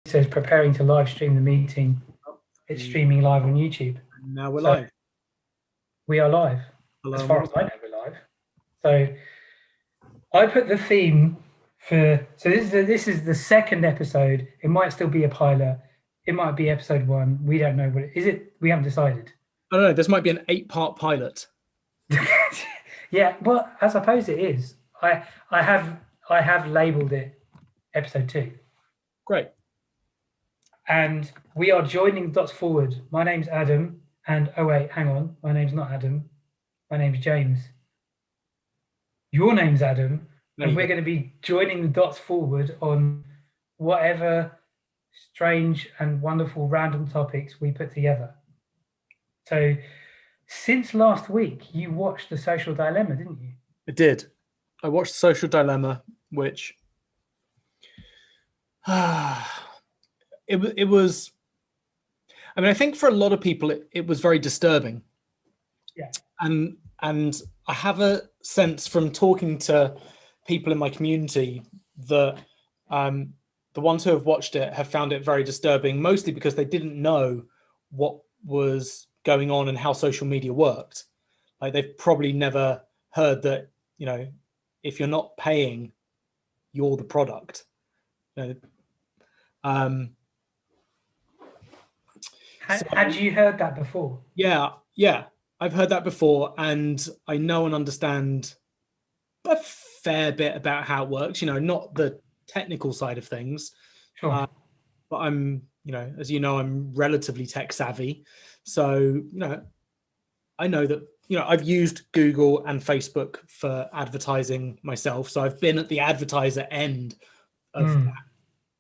says preparing to live stream the meeting. It's streaming live on YouTube. Now we're live. We are live. Hello, as far as I know, we're live. So I put the theme for. So this is the second episode. It might still be a pilot. It might be episode 1. We don't know what it is. We haven't decided. I don't know. This might be an 8-part pilot. Yeah, well, I suppose it is. I have labelled it episode 2. Great. And we are joining dots forward. My name's Adam, and oh wait, hang on. My name's not Adam. My name's James. Your name's Adam, and we're going to be joining the dots forward on whatever strange and wonderful random topics we put together. So, since last week, you watched The Social Dilemma, didn't you? I did. I watched The Social Dilemma, which it was. I mean, I think for a lot of people, it was very disturbing. Yeah. And I have a sense from talking to people in my community that the ones who have watched it have found it very disturbing, mostly because they didn't know what was going on and how social media worked. Like, they've probably never heard that, you know, if you're not paying, you're the product. You know, Had you heard that before? Yeah, I've heard that before, and I know and understand a fair bit about how it works. You know, not the technical side of things, Sure. but I'm, you know, as you know, I'm relatively tech savvy, so you know, I know that, you know, I've used Google and Facebook for advertising myself, so I've been at the advertiser end of that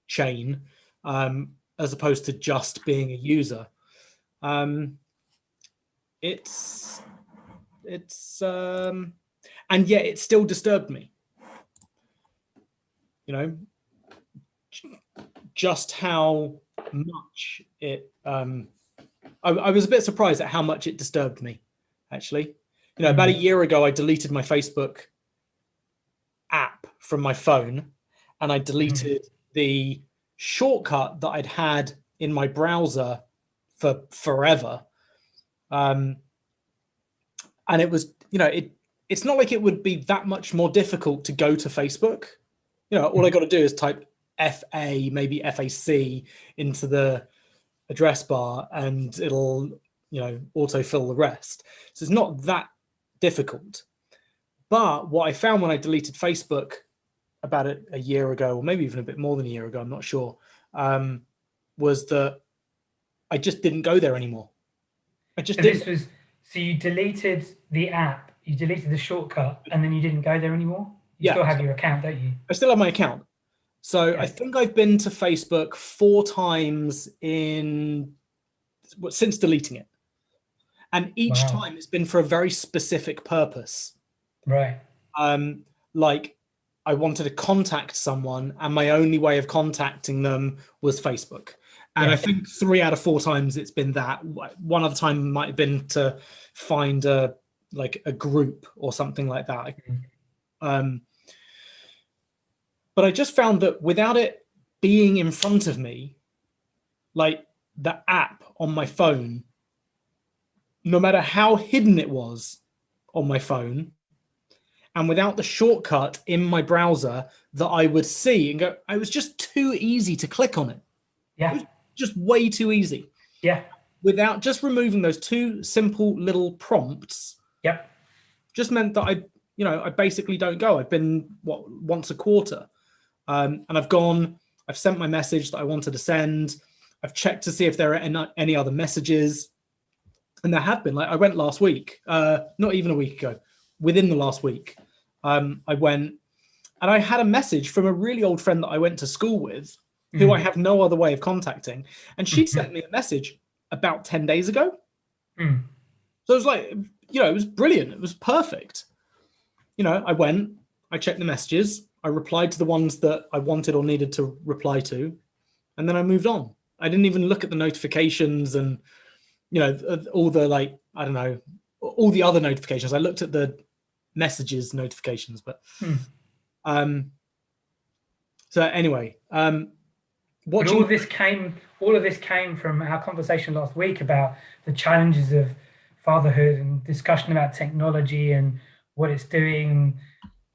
chain, as opposed to just being a user. It's and yet it still disturbed me, you know, just how much it I was a bit surprised at how much it disturbed me, actually. You know, about a year ago I deleted my Facebook app from my phone, and I deleted the shortcut that I'd had in my browser for forever. And it was, you know, it's not like it would be that much more difficult to go to Facebook. You know, all I got to do is type FA, maybe FAC into the address bar, and it'll, you know, autofill the rest. So it's not that difficult. But what I found when I deleted Facebook about a year ago, or maybe even a bit more than a year ago, I'm not sure, was that I just didn't go there anymore. I just didn't. So you deleted the app, you deleted the shortcut, and then you didn't go there anymore? You still have your account, don't you? I still have my account. So I think I've been to Facebook 4 times since deleting it. And each time it's been for a very specific purpose. Right. Like, I wanted to contact someone, and my only way of contacting them was Facebook. And I think 3 out of 4 times it's been that. One other time might have been to find a group or something like that. But I just found that without it being in front of me, like the app on my phone, no matter how hidden it was on my phone, and without the shortcut in my browser that I would see and go, it was just too easy to click on it. Yeah. It was just way too easy. Yeah. Without just removing those 2 simple little prompts. Yep. Just meant that I basically don't go. I've been once a quarter. And I've sent my message that I wanted to send. I've checked to see if there are any other messages. And there have been. Like, I went last week, not even a week ago, within the last week. I went, and I had a message from a really old friend that I went to school with, who I have no other way of contacting. And she sent me a message about 10 days ago. So it was like, you know, it was brilliant. It was perfect. You know, I went, I checked the messages. I replied to the ones that I wanted or needed to reply to. And then I moved on. I didn't even look at the notifications and, you know, all the, like, I don't know, all the other notifications. I looked at the messages notifications, but so anyway, But all of this came from our conversation last week about the challenges of fatherhood and discussion about technology and what it's doing.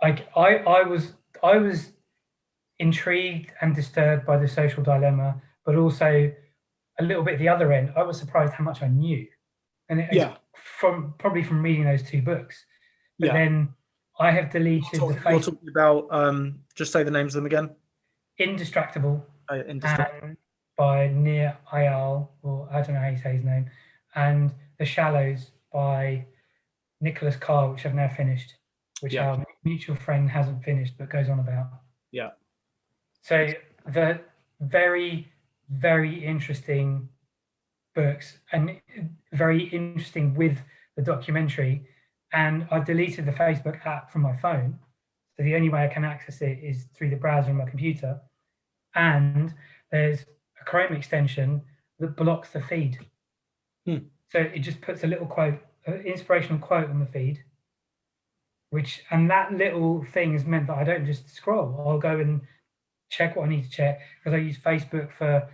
Like I was intrigued and disturbed by the social dilemma, but also a little bit the other end. I was surprised how much I knew, and it's probably from reading those two books. But then I have deleted You're talking about just say the names of them again. Indistractable. Indistractable. By Nir Eyal, or I don't know how you say his name, and The Shallows by Nicholas Carr, which I've now finished, which our mutual friend hasn't finished but goes on about. Yeah. So the very, very interesting books and very interesting with the documentary. And I deleted the Facebook app from my phone. So the only way I can access it is through the browser on my computer. And there's a Chrome extension that blocks the feed. So it just puts a little quote, an inspirational quote on the feed, and that little thing has meant that I don't just scroll. I'll go and check what I need to check, because I use Facebook for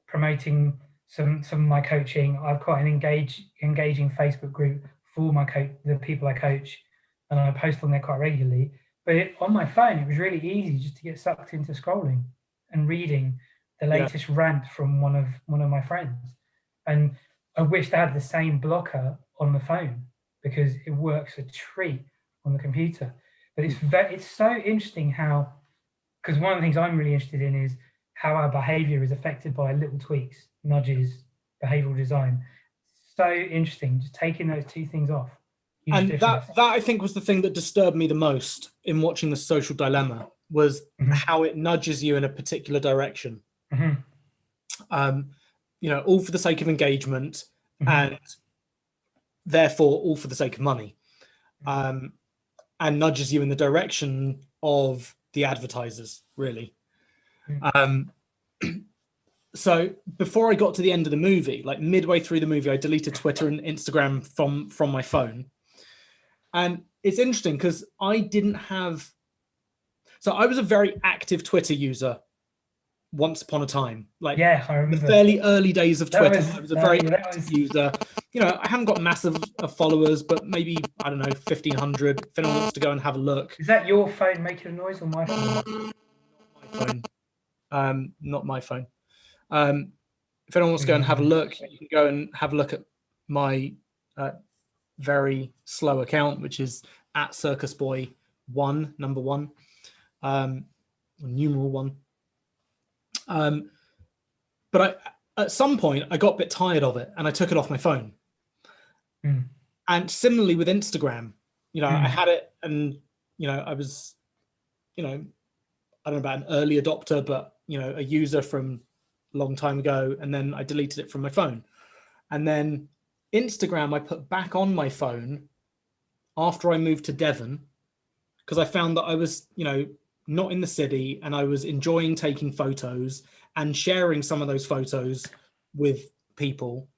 promoting some of my coaching. I've got an engaging Facebook group for the people I coach, and I post on there quite regularly. But on my phone, it was really easy just to get sucked into scrolling and reading the latest rant from one of my friends. And I wished I had the same blocker on the phone, because it works a treat on the computer. But it's so interesting how, because one of the things I'm really interested in is how our behavior is affected by little tweaks, nudges, behavioral design. So interesting, just taking those two things off. And that I think was the thing that disturbed me the most in watching The Social Dilemma, was how it nudges you in a particular direction. All for the sake of engagement, and therefore all for the sake of money, and nudges you in the direction of the advertisers, really. So before I got to the end of the movie, like midway through the movie, I deleted Twitter and Instagram from my phone. And it's interesting because I was a very active Twitter user once upon a time. Like, I remember the fairly early days of Twitter. I was a very active user. I haven't got massive followers, but maybe, I don't know, 1,500. If anyone wants to go and have a look. Is that your phone making a noise or my phone? Not my phone. If anyone wants to go and have a look, you can go and have a look at my very slow account, which is @circusboy1, number 1, numeral 1. But at some point I got a bit tired of it and I took it off my phone. And similarly with Instagram, I had it, and I was, I don't know about an early adopter, but a user from a long time ago, and then I deleted it from my phone. And then Instagram I put back on my phone after I moved to Devon, because I found that I was, not in the city, and I was enjoying taking photos and sharing some of those photos with people.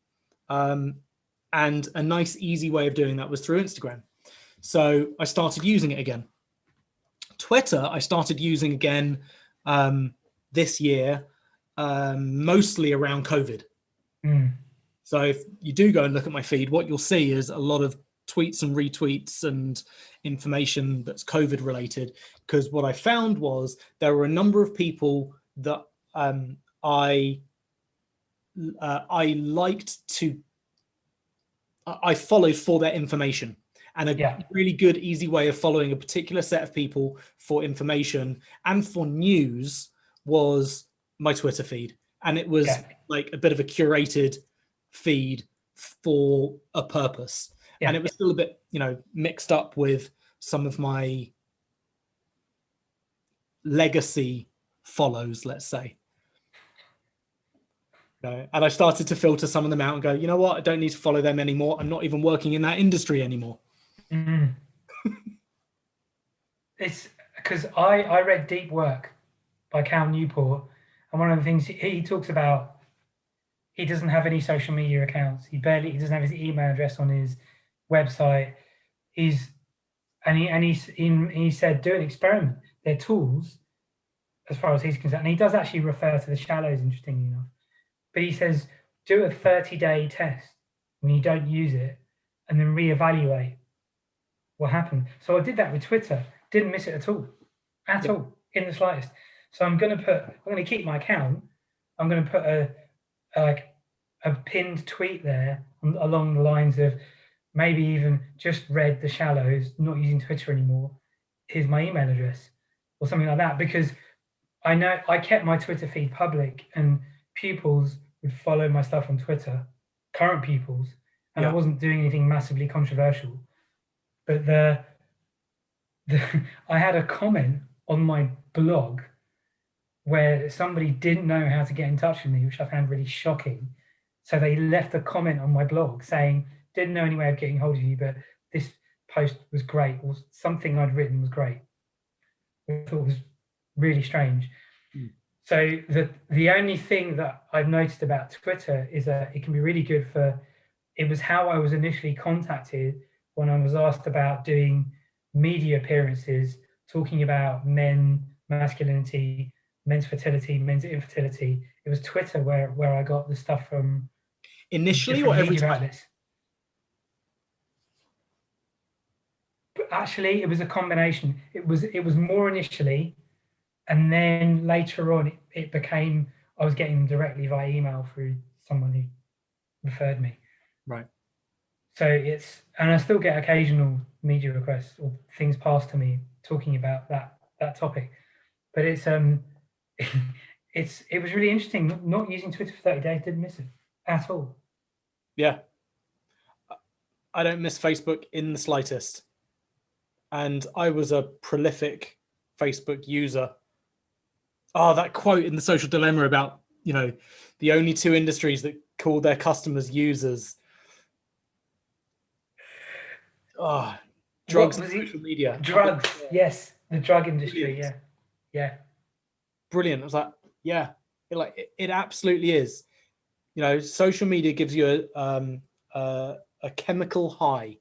And a nice, easy way of doing that was through Instagram. So I started using it again. Twitter, I started using again this year, mostly around COVID. So if you do go and look at my feed, what you'll see is a lot of tweets and retweets and information that's COVID related, because what I found was there were a number of people that I followed for their information, and a really good, easy way of following a particular set of people for information and for news was my Twitter feed. And it was like a bit of a curated feed for a purpose. And it was still a bit, mixed up with some of my legacy follows, let's say. And I started to filter some of them out and go, you know what? I don't need to follow them anymore. I'm not even working in that industry anymore. It's because I read Deep Work by Cal Newport, and one of the things he talks about, he doesn't have any social media accounts. He doesn't have his email address on his website. He said, do an experiment. They're tools. as far as he's concerned. And he does actually refer to the shallows, interestingly enough. But he says, do a 30-day test when you don't use it and then reevaluate what happened. So I did that with Twitter, didn't miss it at all, in the slightest. So I'm going to keep my account. I'm going to put a pinned tweet there along the lines of maybe even just read the shallows, not using Twitter anymore. Here's my email address or something like that, because I know I kept my Twitter feed public and pupils would follow my stuff on Twitter, current pupils, and I wasn't doing anything massively controversial. But I had a comment on my blog where somebody didn't know how to get in touch with me, which I found really shocking. So they left a comment on my blog saying, didn't know any way of getting hold of you, but this post was great, or something I'd written was great. I thought was really strange. So the only thing that I've noticed about Twitter is that it can be really good for, it was how I was initially contacted when I was asked about doing media appearances, talking about men, masculinity, men's fertility, men's infertility. It was Twitter where I got the stuff from. Initially or every time? Outlets. But actually, it was a combination. It was more initially, and then later on, it became, I was getting them directly via email through someone who referred me. Right. So and I still get occasional media requests or things passed to me talking about that topic. But it was really interesting. Not using Twitter for 30 days, didn't miss it at all. Yeah. I don't miss Facebook in the slightest. And I was a prolific Facebook user. Oh, that quote in The Social Dilemma about, the only two industries that call their customers users. Oh, drugs and social media. Drugs, yes. The drug industry, brilliant. Yeah. Brilliant. I was like, yeah, it absolutely is. Social media gives you a chemical high.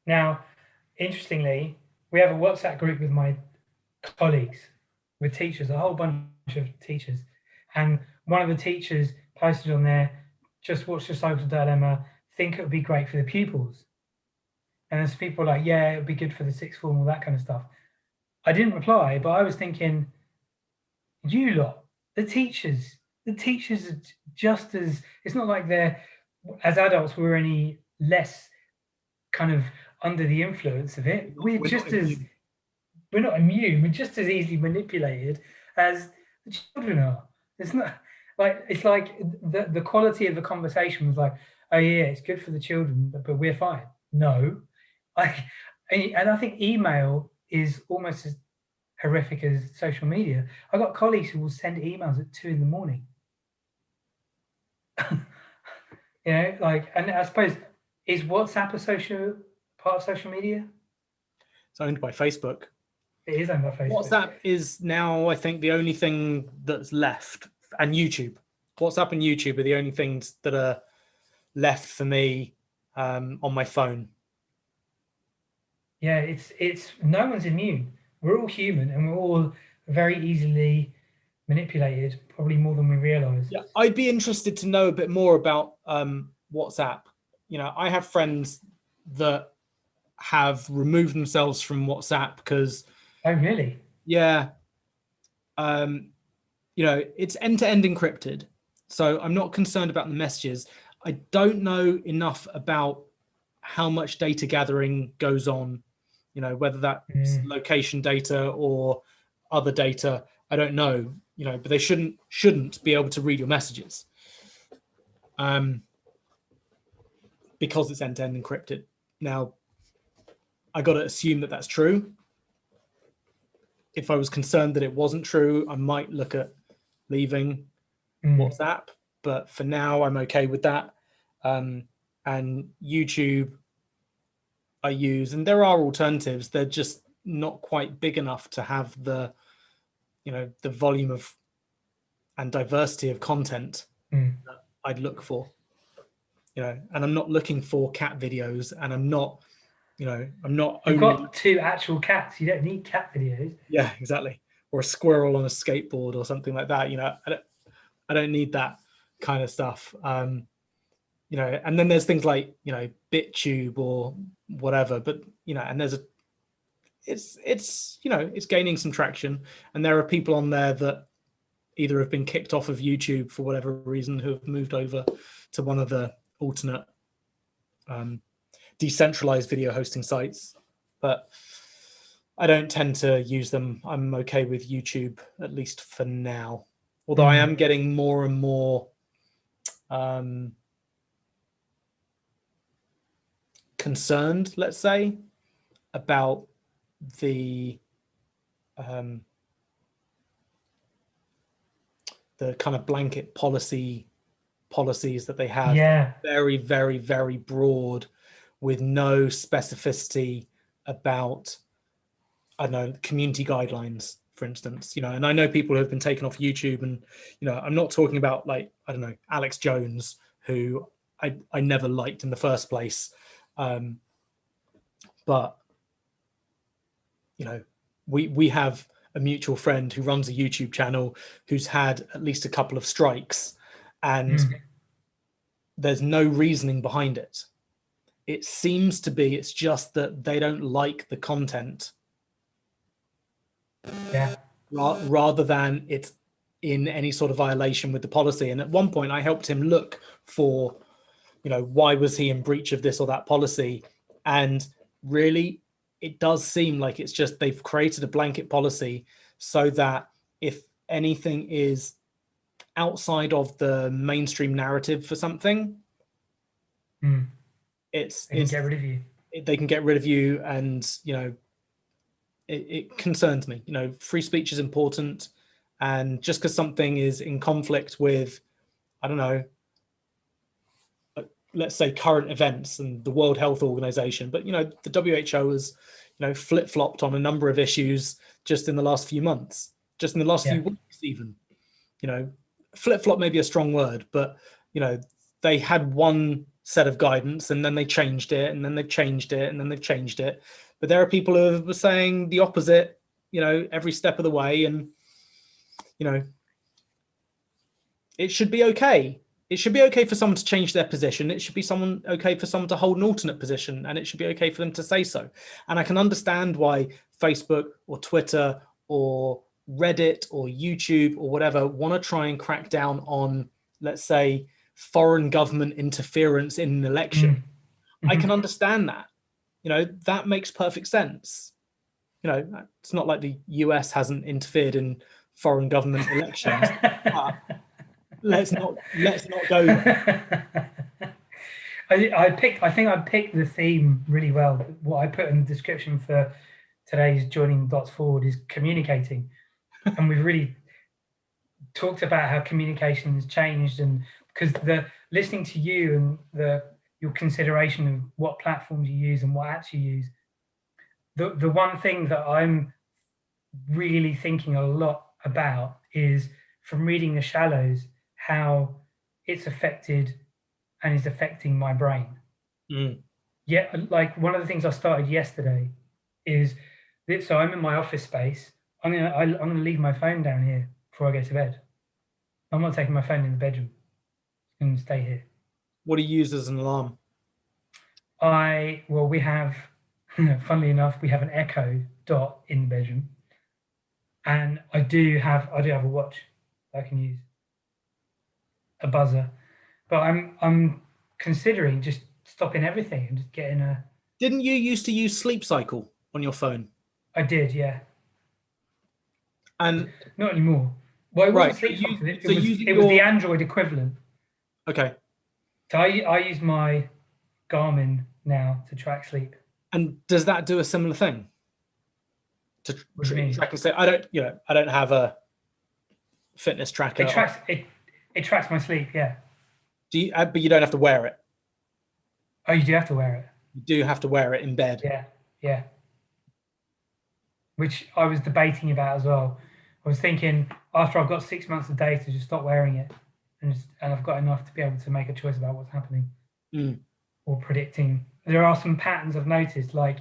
Now, interestingly, we have a WhatsApp group with my colleagues, with teachers, a whole bunch of teachers. And one of the teachers posted on there, just watch The Social Dilemma, think it would be great for the pupils. And there's people like, yeah, it would be good for the sixth form, all that kind of stuff. I didn't reply, but I was thinking, you lot, the teachers are just as, it's not like they're, as adults, we're any less kind of under the influence of it. We're not immune. We're just as easily manipulated as the children are. It's not like, it's like the quality of the conversation was like, oh yeah, it's good for the children, but we're fine. No, and I think email is almost as horrific as social media. I've got colleagues who will send emails at 2 a.m. And I suppose, is WhatsApp a part of social media? It's owned by Facebook. It is owned by Facebook. WhatsApp is now, I think, the only thing that's left, and YouTube. WhatsApp and YouTube are the only things that are left for me on my phone. Yeah, it's no one's immune. We're all human, and we're all very easily manipulated, probably more than we realize. Yeah, I'd be interested to know a bit more about WhatsApp. I have friends that have removed themselves from WhatsApp because. Oh, really? Yeah. It's end-to-end encrypted, so I'm not concerned about the messages. I don't know enough about how much data gathering goes on, whether that's location data or other data. I don't know, but they shouldn't be able to read your messages. Because it's end-to-end encrypted. Now, I got to assume that that's true. If I was concerned that it wasn't true, I might look at leaving WhatsApp. But for now, I'm okay with that. And YouTube, I use, and there are alternatives. They're just not quite big enough to have the volume of and diversity of content that I'd look for. And I'm not looking for cat videos, and I'm not, You know, I'm not You've only got 2 actual cats. You don't need cat videos. yeah, exactly, or a squirrel on a skateboard or something like that. You know, I don't need that kind of stuff. You know, and then there's things like, you know, BitTube or whatever, but you know, and there's a it's you know, it's gaining some traction, and there are people on there that either have been kicked off of YouTube for whatever reason, who have moved over to one of the alternate decentralized video hosting sites, but I don't tend to use them. I'm okay with YouTube, at least for now, although I am getting more and more concerned, let's say, about the kind of blanket policies that they have. Yeah. Very, very, very broad, with no specificity about, I don't know, community guidelines, for instance. You know, and I know people who have been taken off YouTube, and you know, I'm not talking about, like, I don't know, Alex Jones, who I never liked in the first place, but you know, we have a mutual friend who runs a YouTube channel who's had at least a couple of strikes, and there's no reasoning behind it. It seems to be, it's just that they don't like the content. Yeah. Rather than it's in any sort of violation with the policy. And at one point I helped him look for, you know, why was he in breach of this or that policy? And really, it does seem like it's just they've created a blanket policy so that if anything is outside of the mainstream narrative for something, they can get rid of you. They can get rid of you, and you know, it concerns me. You know, free speech is important, and just because something is in conflict with, I don't know, let's say current events and the World Health Organization, but you know, the WHO has, you know, flip-flopped on a number of issues just in the last few months, just in the last few weeks even. You know, flip-flop may be a strong word, but you know, they had one set of guidance and then they changed it, and then they've changed it, and then they've changed it. But there are people who were saying the opposite, you know, every step of the way, and you know, it should be okay. It should be okay for someone to change their position. It should be okay for someone to hold an alternate position, and it should be okay for them to say so. And I can understand why Facebook or Twitter or Reddit or YouTube or whatever want to try and crack down on, let's say, foreign government interference in an election. I can understand that. You know, that makes perfect sense. You know, it's not like the US hasn't interfered in foreign government elections. Let's not go there. I think I picked the theme really well. What I put in the description for today's Joining Dots Forward is communicating. And we've really talked about how communication has changed, and because the listening to you and your consideration of what platforms you use and what apps you use, the one thing that I'm really thinking a lot about is, from reading The Shallows, how it's affected and is affecting my brain. Yeah, like one of the things I started yesterday is this. So I'm in my office space. I'm gonna leave my phone down here before I go to bed. I'm not taking my phone in the bedroom. It's going to stay here. What do you use as an alarm? We have, funnily enough, we have an Echo Dot in the bedroom, and I do have a watch I can use, a buzzer, but I'm considering just stopping everything and just getting a. Didn't you used to use Sleep Cycle on your phone? I did, yeah. And not anymore. Well, it wasn't Sleep Cycle. It was the Android equivalent. Okay. So I use my Garmin now to track sleep. And does that do a similar thing? To track and say, I don't have a fitness tracker. It tracks my sleep, yeah. But you don't have to wear it. Oh, you do have to wear it. You do have to wear it in bed. Yeah. Which I was debating about as well. I was thinking, after I've got 6 months of data, just stop wearing it, and I've got enough to be able to make a choice about what's happening. or predicting. There are some patterns I've noticed, like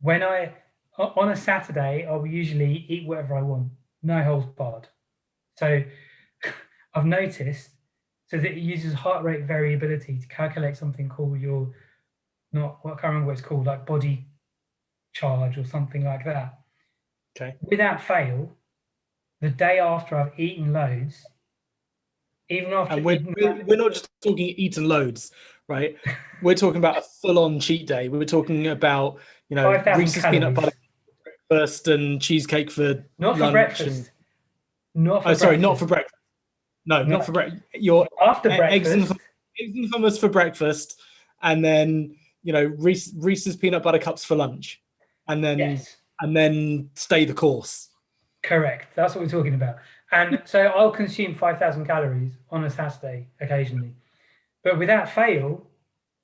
when on a Saturday, I will usually eat whatever I want, no holds barred. So I've noticed, so that it uses heart rate variability to calculate something called your, I can't remember what it's called, like body charge or something like that. Okay. Without fail, the day after I've eaten loads, even after And we're not just talking eating loads, right? We're talking about a full-on cheat day. We're talking about, 5,000 Reese's peanut calories. butter breakfast and cheesecake for Not for lunch. breakfast. Not for breakfast. Sorry, not for breakfast. No, not for breakfast. Your after breakfast. Eggs and hummus for breakfast, and then Reese's peanut butter cups for lunch, and then stay the course. Correct. That's what we're talking about. And so I'll consume 5,000 calories on a Saturday occasionally, but without fail,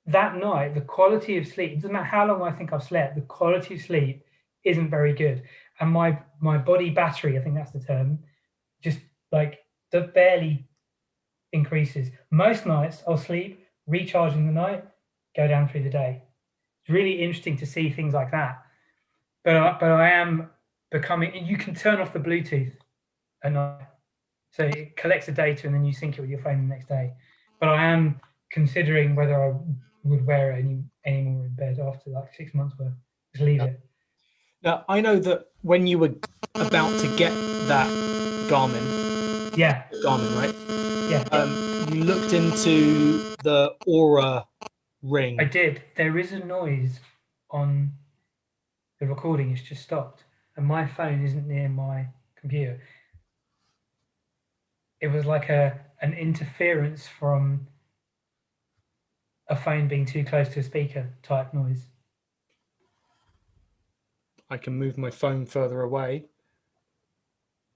that night the quality of sleep, it doesn't matter how long I think I've slept, the quality of sleep isn't very good, and my body battery, I think that's the term, just like barely increases. Most nights I'll sleep, recharge in the night, go down through the day. It's really interesting to see things like that. But I am becoming. You can turn off the Bluetooth at night, so it collects the data and then you sync it with your phone the next day. But I am considering whether I would wear it anymore in bed after like 6 months worth. Just leave it. Now I know that when you were about to get that Garmin, right? Yeah. You looked into the Aura ring. I did. There is a noise on the recording. It's just stopped, and my phone isn't near my computer. It was like an interference from a phone being too close to a speaker type noise. I can move my phone further away.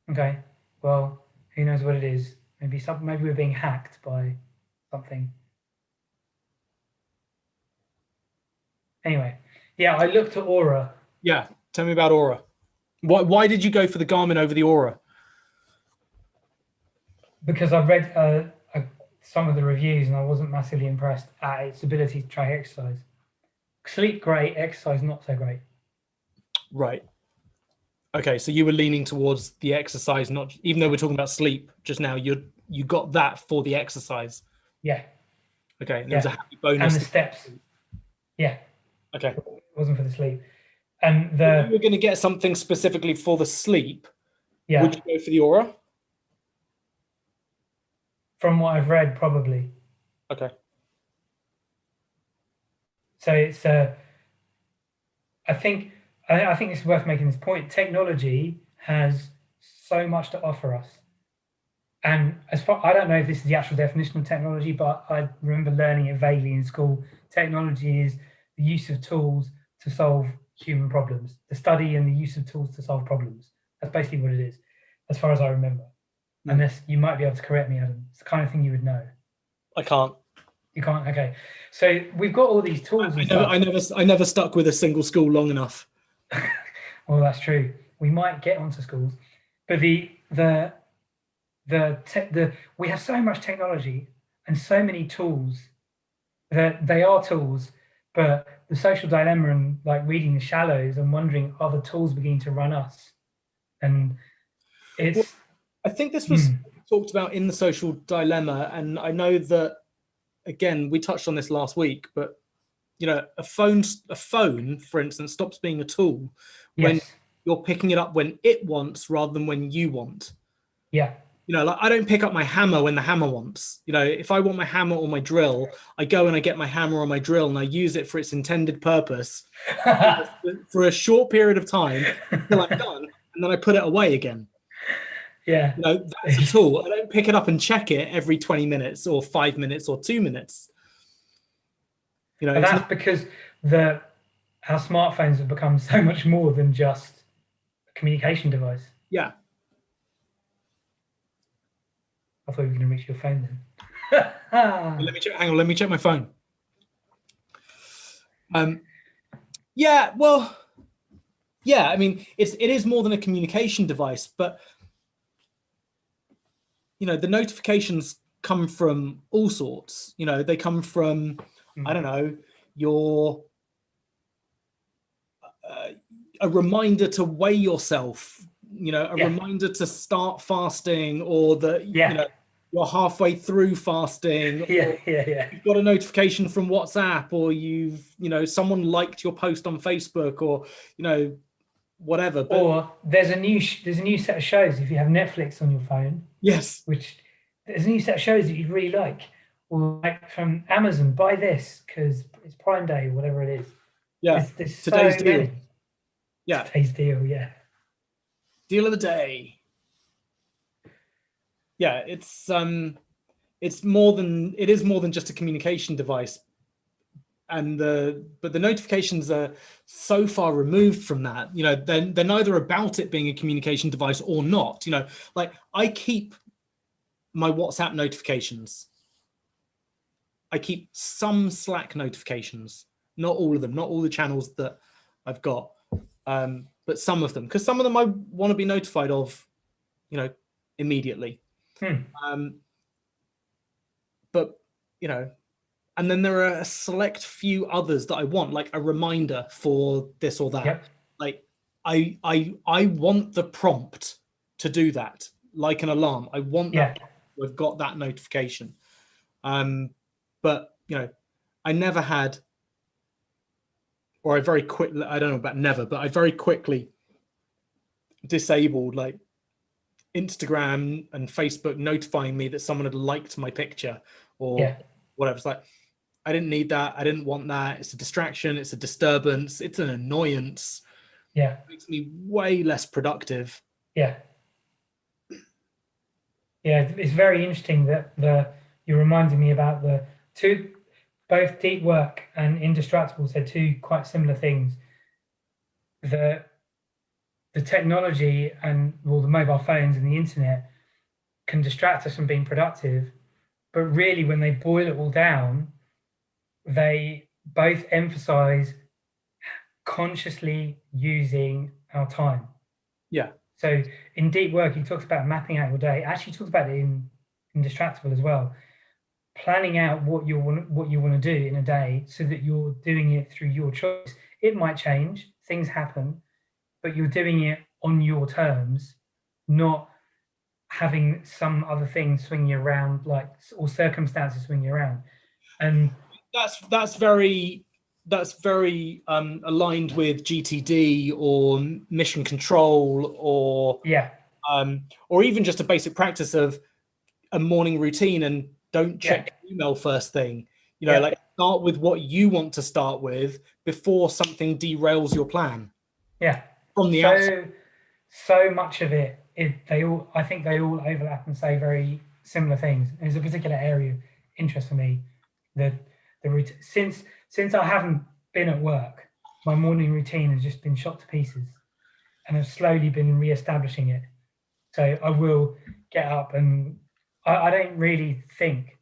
Okay. Well, who knows what it is? Maybe we're being hacked by something. Anyway, yeah, I looked at Aura. Yeah, tell me about Aura. Why did you go for the Garmin over the Aura? Because I read some of the reviews and I wasn't massively impressed at its ability to track exercise. Sleep great, exercise not so great. Right. Okay, so you were leaning towards the exercise, not even though we're talking about sleep just now. You got that for the exercise. Yeah. Okay, and there was a happy bonus. And the steps. Yeah. Okay. It wasn't for the sleep. And if you were going to get something specifically for the sleep, yeah. Would you go for the Aura? From what I've read, probably. Okay. So it's I think it's worth making this point. Technology has so much to offer us. And I don't know if this is the actual definition of technology, but I remember learning it vaguely in school. Technology is the use of tools to solve human problems, the study and the use of tools to solve problems. That's basically what it is, as far as I remember. Unless you might be able to correct me, Adam. It's the kind of thing you would know. I can't. You can't? Okay. So we've got all these tools. I never stuck with a single school long enough. Well, that's true. We might get onto schools, but we have so much technology and so many tools that they are tools, but the social dilemma and like reading the shallows and wondering, are the tools beginning to run us? And it's. Well, I think this was talked about in the social dilemma, and I know that again we touched on this last week, but a phone, for instance, stops being a tool when you're picking it up when it wants rather than when you want. Yeah. Like I don't pick up my hammer when the hammer wants. If I want my hammer or my drill, I go and I get my hammer or my drill and I use it for its intended purpose for a short period of time until I'm done, and then I put it away again. Yeah. That's a tool. I don't pick it up and check it every 20 minutes or 5 minutes or 2 minutes. That's because our smartphones have become so much more than just a communication device. Yeah. I thought you were going to reach your phone then. Let me check. Hang on. Let me check my phone. Yeah. Well. Yeah. I mean, it is more than a communication device, but the notifications come from all sorts. They come from I don't know, your a reminder to weigh yourself, a reminder to start fasting, or that you're halfway through fasting, you've got a notification from WhatsApp, or someone liked your post on Facebook, or whatever. But, or there's a new set of shows if you have Netflix on your phone. Yes. Which there's a new set of shows that you'd really like, or like from Amazon, buy this because it's Prime Day or whatever it is. Yeah. There's Today's so deal. many. Yeah. Today's deal. Yeah. Deal of the day. Yeah, it is more than just a communication device, but the notifications are so far removed from that. They're neither about it being a communication device or not. Like, I keep my WhatsApp notifications. I keep some Slack notifications, not all of them, not all the channels that I've got, but some of them, because some of them I want to be notified of, immediately. But and then there are a select few others that I want, like a reminder for this or that. Yep. Like I want the prompt to do that, like an alarm. I want that. We've got that notification. But I never had, or I very quickly, I don't know about never, but I very quickly disabled like Instagram and Facebook notifying me that someone had liked my picture or whatever. It's like, I didn't need that. I didn't want that. It's a distraction. It's a disturbance. It's an annoyance. Yeah. It makes me way less productive. Yeah. Yeah. It's very interesting that you reminded me about the two, both Deep Work and Indistractable said two quite similar things. The technology and the mobile phones and the internet can distract us from being productive, but really when they boil it all down, they both emphasize consciously using our time. Yeah. So in Deep Work, he talks about mapping out your day. Actually, he talks about it in Indistractable as well. Planning out what you want to do in a day so that you're doing it through your choice. It might change, things happen, but you're doing it on your terms, not having some other thing swing you around, or circumstances swing you around. And that's very aligned with GTD or mission control, or even just a basic practice of a morning routine and don't check email first thing. Like, start with what you want to start with before something derails your plan. Yeah. From the outside. So much of it, I think they all overlap and say very similar things. There's a particular area of interest for me. The routine, since I haven't been at work, my morning routine has just been shot to pieces, and I've slowly been re-establishing it. So I will get up and I don't really think.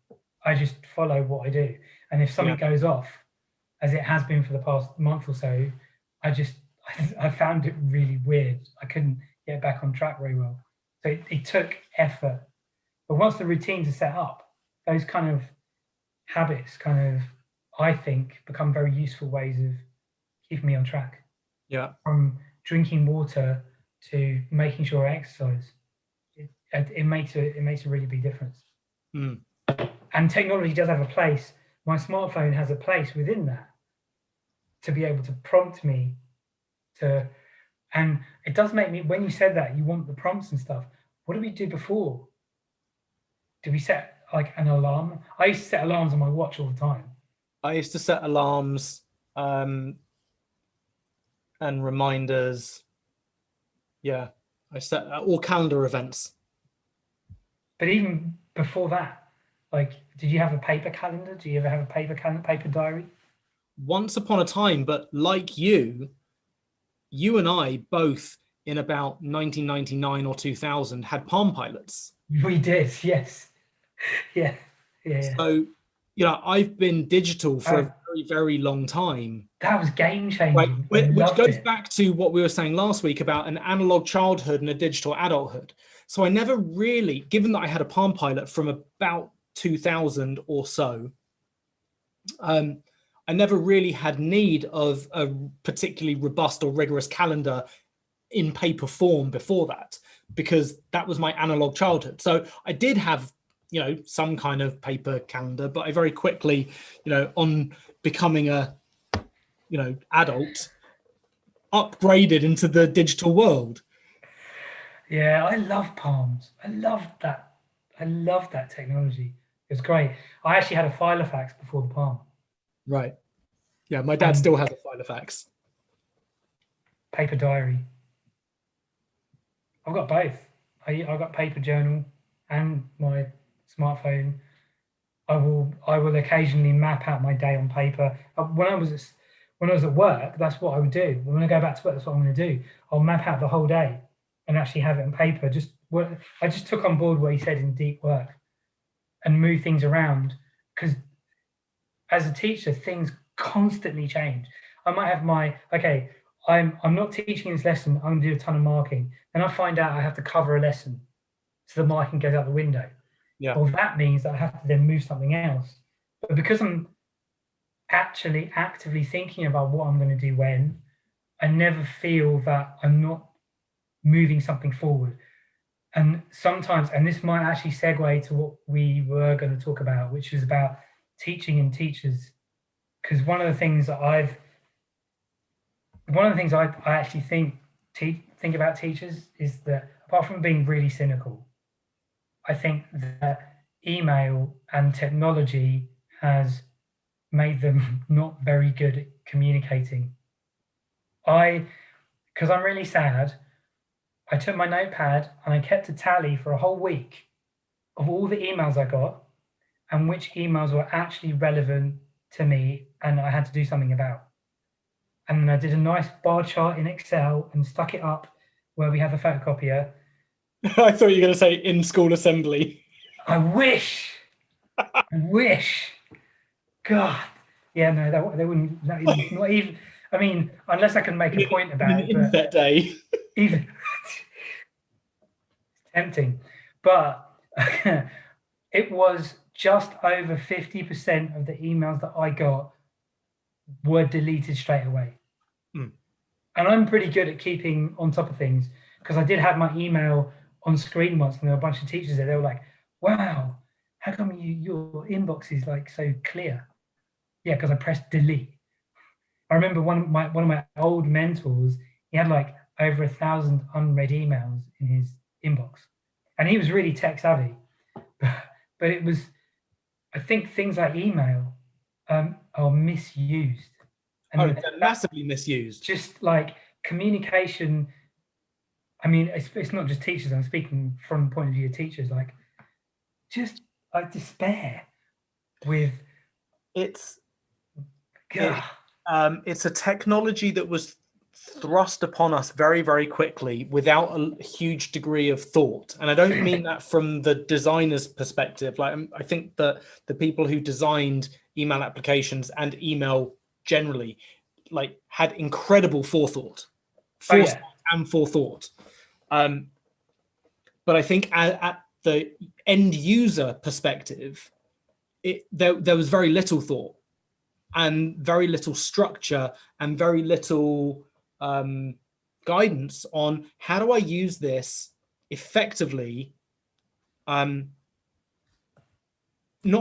I just follow what I do, and if something goes off, as it has been for the past month or so, I found it really weird. I couldn't get back on track very well. So it took effort. But once the routines are set up, those kind of habits I think, become very useful ways of keeping me on track. Yeah. From drinking water to making sure I exercise. It makes a really big difference. And technology does have a place. My smartphone has a place within that to be able to prompt me and it does make me, when you said that you want the prompts and stuff, what did we do before? Did we set like an alarm? I used to set alarms on my watch all the time. I used to set alarms and reminders. Yeah, I set all calendar events. But even before that, like, did you have a paper calendar? Do you ever have a paper diary? Once upon a time, but like you and I both in about 1999 or 2000 had Palm Pilots. We did, yes. Yeah. So, I've been digital for a very, very long time. That was game changing. Right? Which goes back to what we were saying last week about an analog childhood and a digital adulthood. So I never really, given that I had a Palm Pilot from about 2000 or so, I never really had need of a particularly robust or rigorous calendar in paper form before that, because that was my analog childhood. So I did have, you know, some kind of paper calendar, but I very quickly, you know, on becoming a, you know, adult, upgraded into the digital world. Yeah, I love palms. I love that. I love that technology. It's great. I actually had a Filofax before the palm. Right. Yeah, my dad And still has a Filofax. paper diary. I've got both. I've got paper journal and my smartphone. I will occasionally map out my day on paper. When I was at work, that's what I would do. When I go back to work, that's what I'm going to do. I'll map out the whole day and actually have it on paper. I just took on board what he said in deep work and move things around, because as a teacher, things constantly change. I might have I'm not teaching this lesson. I'm going to do a ton of marking. Then I find out I have to cover a lesson, so the marking goes out the window. Yeah. Well, that means that I have to then move something else. But because I'm actually actively thinking about what I'm going to do when, I never feel that I'm not moving something forward. And sometimes, and this might actually segue to what we were going to talk about, which is about teaching and teachers. Because one of the things I actually think about teachers is that, apart from being really cynical, I think that email and technology has made them not very good at communicating. Because I'm really sad, I took my notepad and I kept a tally for a whole week of all the emails I got and which emails were actually relevant to me and I had to do something about. And then I did a nice bar chart in Excel and stuck it up where we have a photocopier. I thought you were going to say in school assembly. I wish. God. Yeah, no, they wouldn't. Not even. I mean, unless I can make a point about it. Inset day. Even tempting, but it was just over 50% of the emails that I got were deleted straight away. Mm. And I'm pretty good at keeping on top of things, because I did have my email on screen once and there were a bunch of teachers there. They were like, wow, how come your inbox is like so clear? Yeah, because I pressed delete. I remember one of my old mentors, he had like over 1,000 unread emails in his inbox. And he was really tech savvy. But it was, I think things like email are misused. And they're massively misused. Just like communication. I mean, it's not just teachers. I'm speaking from the point of view of teachers. Like, just like despair with it's a technology that was thrust upon us very, very quickly without a huge degree of thought. And I don't mean that from the designer's perspective. Like, I think that the people who designed email applications and email generally, like, had incredible forethought. And forethought. But I think at the end user perspective, there was very little thought and very little structure and very little guidance on how do I use this effectively, not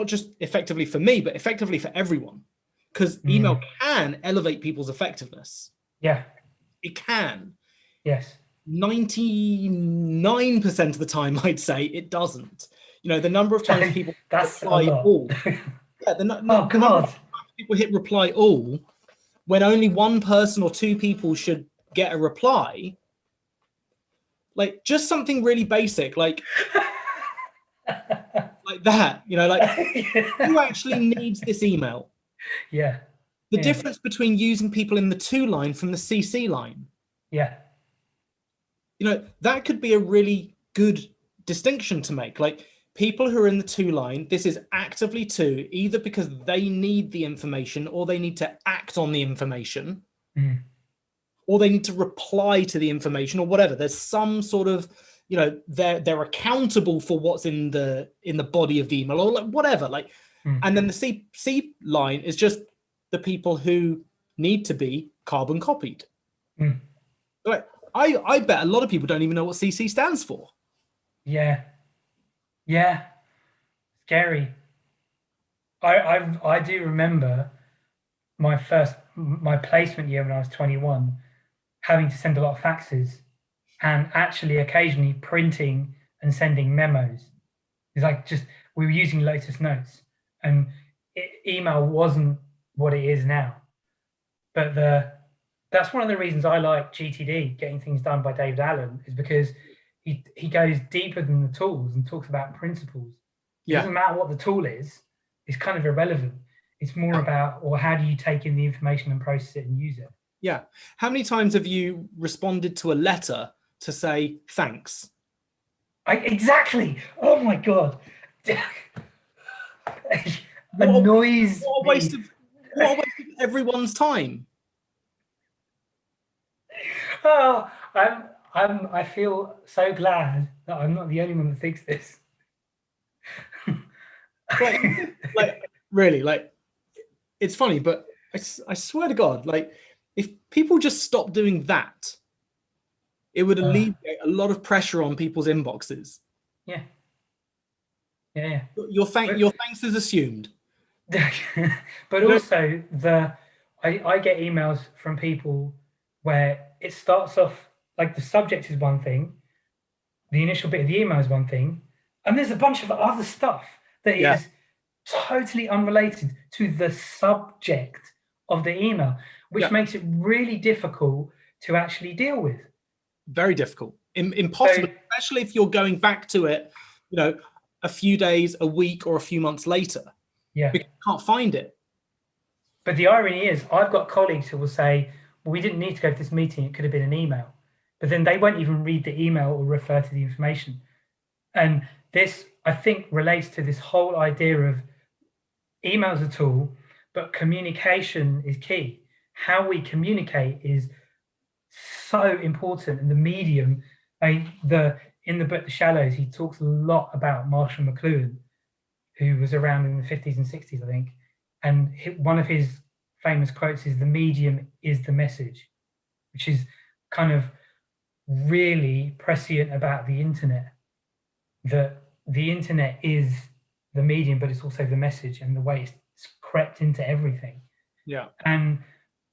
just effectively for me, but effectively for everyone. Because email can elevate people's effectiveness. Yeah. It can. Yes. 99% of the time, I'd say it doesn't. You know, the number of times people reply all. Yeah, the number of people hit reply all when only one person or two people should get a reply. Like, just something really basic, like that, you know, like who actually needs this email? Yeah. The difference between using people in the to line from the CC line. Yeah. You know, that could be a really good distinction to make. Like, people who are in the to line, this is actively to, either because they need the information or they need to act on the information, or they need to reply to the information or whatever. There's some sort of, you know, they're accountable for what's in the body of the email or like whatever. Like, and then the C line is just the people who need to be carbon copied. Mm. Like, I bet a lot of people don't even know what CC stands for. Yeah. Yeah. Scary. I do remember my placement year when I was 21, having to send a lot of faxes and actually occasionally printing and sending memos. It's like we were using Lotus Notes, and email wasn't what it is now. But that's one of the reasons I like GTD, Getting Things Done by David Allen, is because he goes deeper than the tools and talks about principles. It doesn't matter what the tool is, it's kind of irrelevant. It's more about, or how do you take in the information and process it and use it? Yeah. How many times have you responded to a letter to say thanks? Exactly. Oh my God. Annoys what a waste of everyone's time. Oh, I feel so glad that I'm not the only one that thinks this. like really, like, it's funny, but I swear to God, like, if people just stopped doing that, it would alleviate a lot of pressure on people's inboxes. Yeah. Yeah. Your thanks is assumed. But also I get emails from people where it starts off like the subject is one thing, the initial bit of the email is one thing, and there's a bunch of other stuff that is totally unrelated to the subject of the email, which makes it really difficult to actually deal with. Very difficult. Impossible, especially if you're going back to it, a few days, a week, or a few months later. Yeah. Because you can't find it. But the irony is, I've got colleagues who will say, well, we didn't need to go to this meeting, it could have been an email. But then they won't even read the email or refer to the information. And this, I think, relates to this whole idea of email's a tool, but communication is key. How we communicate is so important. And the medium, in the book The Shallows, he talks a lot about Marshall McLuhan, who was around in the 50s and 60s, I think. And one of his famous quotes is, "The medium is the message," which is kind of really prescient about the internet. That the internet is the medium, but it's also the message and the way it's crept into everything. Yeah. And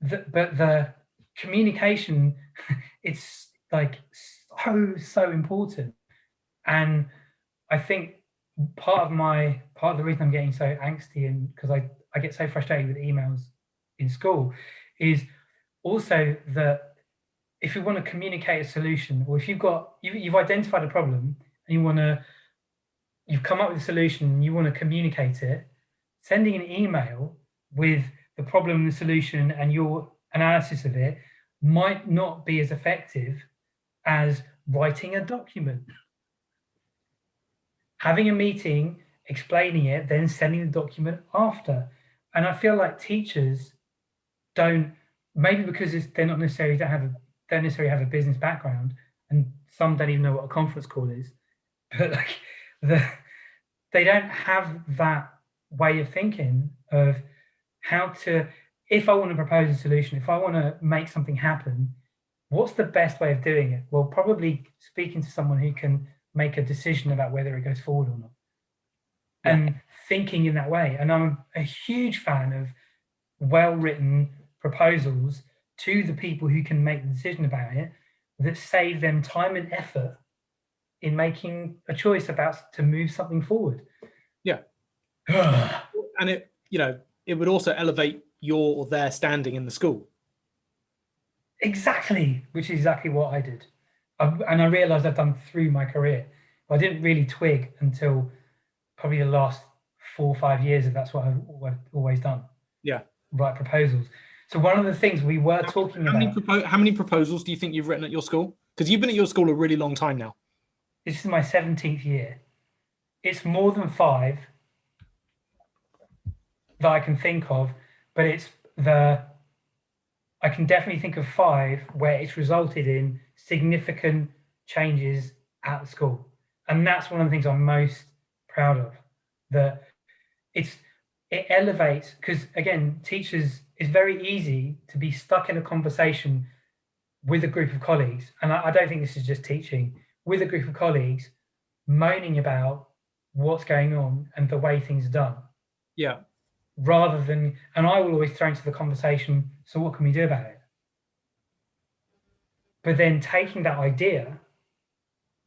but the communication, it's like so important. And I think part of the reason I'm getting so angsty, and because I get so frustrated with emails in school, is also that if you want to communicate a solution, or if you've identified a problem and you've come up with a solution and you want to communicate it, sending an email with the problem and the solution and your analysis of it might not be as effective as writing a document. Having a meeting, explaining it, then sending the document after. And I feel like teachers don't, maybe because they don't necessarily have a business background, and some don't even know what a conference call is, but like they don't have that way of thinking of how to, if I want to propose a solution, if I want to make something happen, what's the best way of doing it? Well, probably speaking to someone who can make a decision about whether it goes forward or not. Yeah. And thinking in that way. And I'm a huge fan of well-written proposals to the people who can make the decision about it, that save them time and effort in making a choice to move something forward. Yeah. And it would also elevate your or their standing in the school. Exactly, which is exactly what I did. And I realized I've done through my career. I didn't really twig until probably the last 4 or 5 years that that's what I've always done. Yeah. Write proposals. So one of the things we were talking about... How many proposals do you think you've written at your school? Because you've been at your school a really long time now. This is my 17th year. It's more than 5 that I can think of, but I can definitely think of 5 where it's resulted in significant changes at the school. And that's one of the things I'm most proud of. That it elevates, because again, teachers, it's very easy to be stuck in a conversation with a group of colleagues, and I don't think this is just teaching, with a group of colleagues moaning about what's going on and the way things are done. Yeah. Rather than, and I will always throw into the conversation, so what can we do about it? But then taking that idea,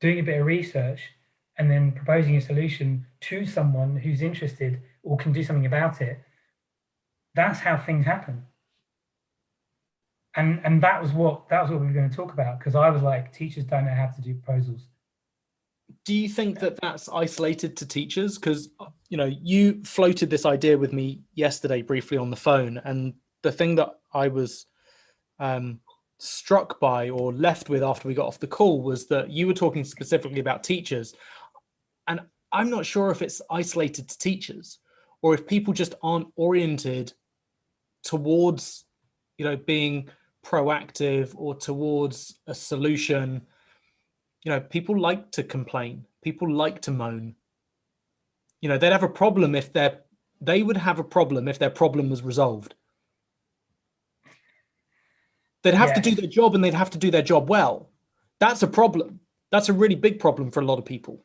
doing a bit of research, and then proposing a solution to someone who's interested or can do something about it, that's how things happen. And that was what we were going to talk about, because I was like, teachers don't know how to do proposals. Do you think that that's isolated to teachers? Because, you know, you floated this idea with me yesterday briefly on the phone, and the thing that I was struck by or left with after we got off the call was that you were talking specifically about teachers, and I'm not sure if it's isolated to teachers or if people just aren't oriented towards, you know, being proactive or towards a solution. You know, people like to complain, people like to moan. You know, they'd have a problem if they would have a problem if their problem was resolved. They'd have to do their job, and they'd have to do their job well. That's a problem. That's a really big problem for a lot of people.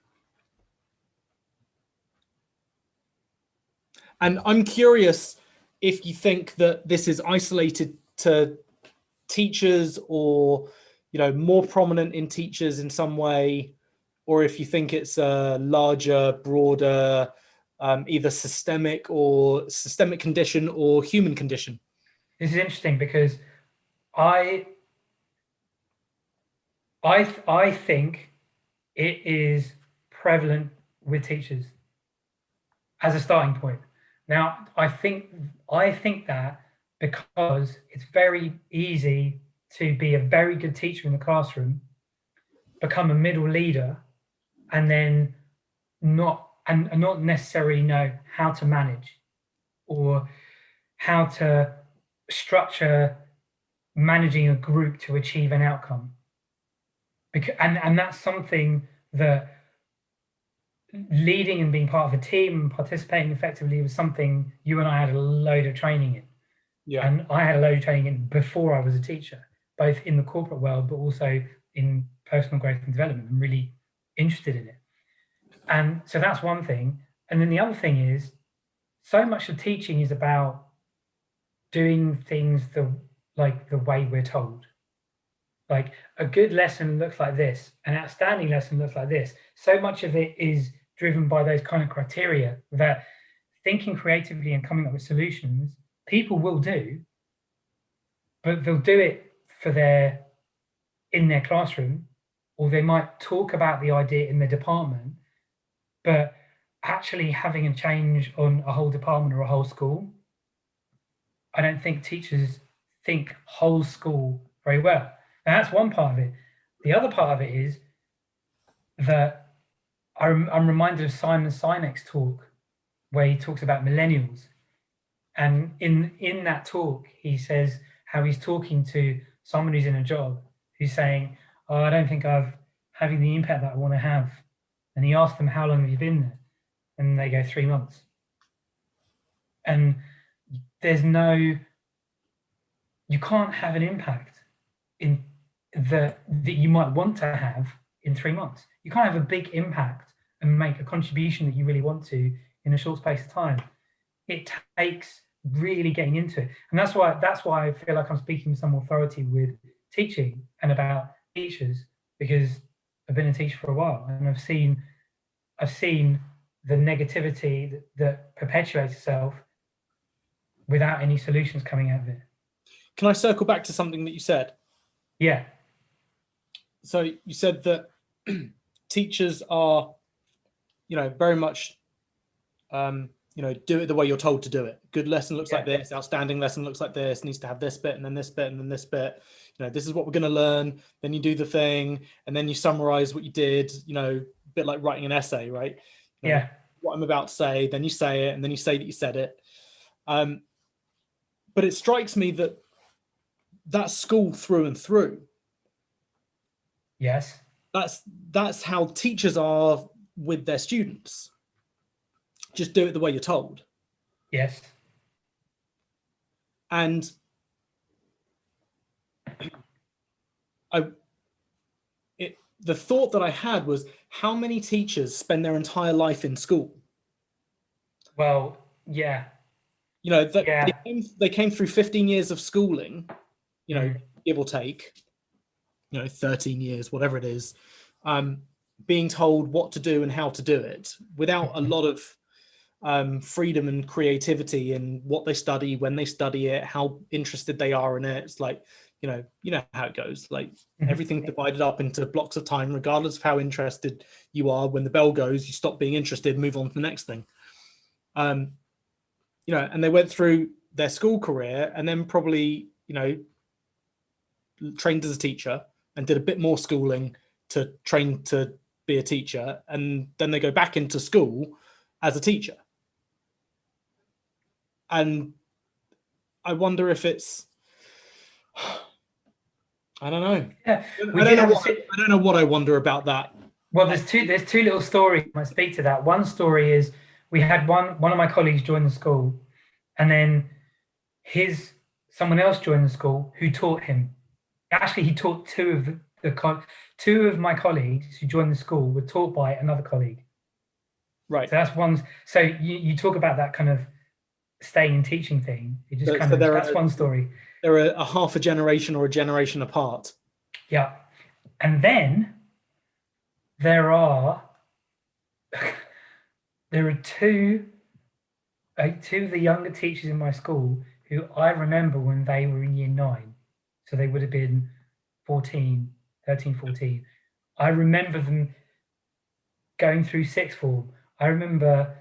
And I'm curious if you think that this is isolated to teachers, or, you know, more prominent in teachers in some way, or if you think it's a larger, broader, either systemic condition or human condition. This is interesting because I think it is prevalent with teachers as a starting point. Now, I think that because it's very easy to be a very good teacher in the classroom, become a middle leader, and then not necessarily know how to manage or how to structure managing a group to achieve an outcome. Because, and that's something that leading and being part of a team and participating effectively was something you and I had a load of training in. Yeah. And I had a load of training in before I was a teacher, both in the corporate world, but also in personal growth and development. I'm really interested in it. And so that's one thing. And then the other thing is, so much of teaching is about doing things the way we're told. Like, a good lesson looks like this, an outstanding lesson looks like this. So much of it is driven by those kind of criteria that thinking creatively and coming up with solutions, people will do, but they'll do it in their classroom, or they might talk about the idea in their department, but actually having a change on a whole department or a whole school, I don't think teachers think whole school very well. And that's one part of it. The other part of it is that I'm reminded of Simon Sinek's talk, where he talks about millennials. And in that talk, he says how he's talking to someone who's in a job who's saying, oh, I don't think I'm having the impact that I want to have. And he asked them, how long have you been there? And they go, 3 months. And you can't have an impact in that you might want to have in 3 months. You can't have a big impact and make a contribution that you really want to in a short space of time. It takes really getting into it. And that's why I feel like I'm speaking with some authority with teaching and about teachers, because I've been a teacher for a while, and I've seen the negativity that perpetuates itself without any solutions coming out of it. Can I circle back to something that you said? Yeah. So you said that teachers are, you know, very much, you know, do it the way you're told to do it. Good lesson looks like this, outstanding lesson looks like this, needs to have this bit and then this bit and then this bit. You know, this is what we're going to learn. Then you do the thing, and then you summarize what you did, you know, a bit like writing an essay, right? You know, what I'm about to say, then you say it, and then you say that you said it. But it strikes me that that's school through and through. Yes. That's how teachers are with their students. Just do it the way you're told. Yes. And the thought that I had was, how many teachers spend their entire life in school? Well, yeah. You know, that Yeah. they came through 15 years of schooling, you know, Mm. give or take, you know, 13 years, whatever it is, being told what to do and how to do it without a lot of freedom and creativity in what they study, when they study it, how interested they are in it. It's like, you know how it goes. Like everything's divided up into blocks of time, regardless of how interested you are. When the bell goes, you stop being interested, move on to the next thing. You know, and they went through their school career and then probably, you know, trained as a teacher and did a bit more schooling to train to be a teacher, and then they go back into school as a teacher. And I wonder if it's, I don't know. Yeah. I don't know what I wonder about that. Well, there's two little stories I might speak to that. One story is we had one of my colleagues join the school, and then someone else joined the school who taught him. Actually, he taught two of my colleagues who joined the school were taught by another colleague. Right. So that's one. So you talk about that kind of staying and teaching thing. It just that's one story. They're a half a generation or a generation apart. Yeah, and then there are two of the younger teachers in my school who I remember when they were in year 9. So they would have been 13, 14. I remember them going through sixth form. I remember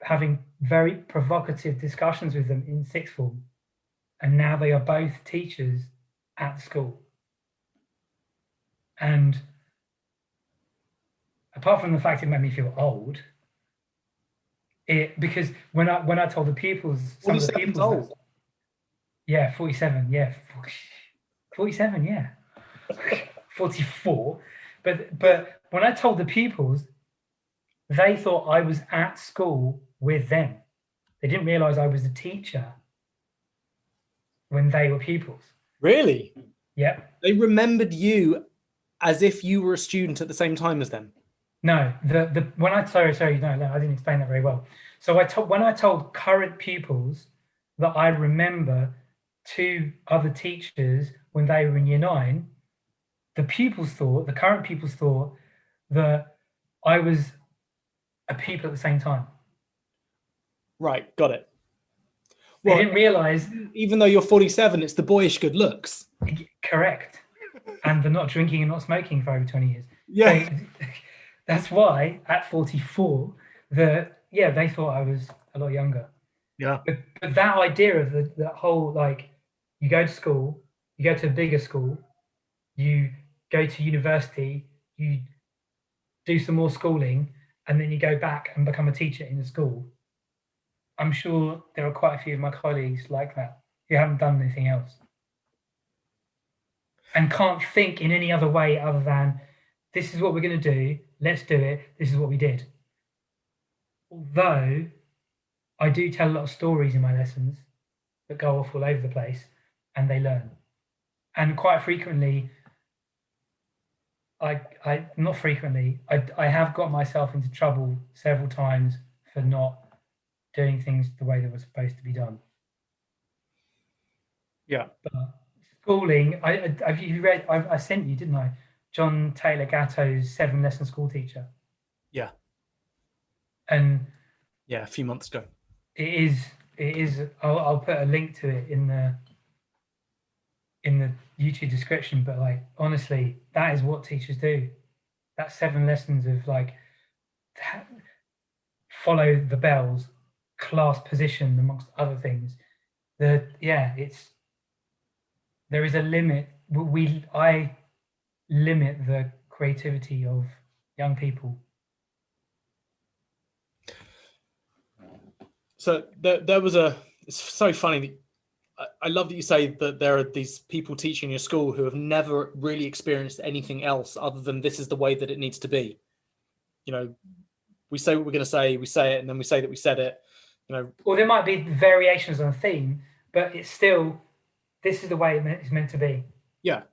having very provocative discussions with them in sixth form. And now they are both teachers at school. And apart from the fact it made me feel old, because when I told the pupils, some of the pupils, old. Yeah, 47, yeah, 47, yeah, 44. But when I told the pupils, they thought I was at school with them. They didn't realize I was a teacher when they were pupils. Really? Yeah. They remembered you as if you were a student at the same time as them. No, when I sorry, no, I didn't explain that very well. So when I told current pupils that I remember 2 other teachers when they were in year 9, the current pupils thought that I was a pupil at the same time. Right, got it. They didn't realize, even though you're 47, it's the boyish good looks. Correct. And the not drinking and not smoking for over 20 years. Yeah. So, that's why at 44, they thought I was a lot younger. Yeah. But that idea of that whole, like, you go to school, you go to a bigger school, you go to university, you do some more schooling, and then you go back and become a teacher in the school. I'm sure there are quite a few of my colleagues like that who haven't done anything else and can't think in any other way other than, this is what we're going to do, let's do it, this is what we did. Although I do tell a lot of stories in my lessons that go off all over the place and they learn. And quite frequently, I have got myself into trouble several times for not doing things the way they were supposed to be done. Yeah. But schooling, I sent you, didn't I? John Taylor Gatto's 7 Lesson School Teacher. Yeah. And yeah, a few months ago. It is. I'll put a link to it in the YouTube description. But like, honestly, that is what teachers do. That's 7 lessons of like, follow the bells, class position, amongst other things. There is a limit. I limit the creativity of young people. So it's so funny. I love that you say that there are these people teaching your school who have never really experienced anything else other than this is the way that it needs to be. You know, we say what we're going to say, we say it, and then we say that we said it. Or there might be variations on a theme, but it's still, this is the way it's meant to be. Yeah.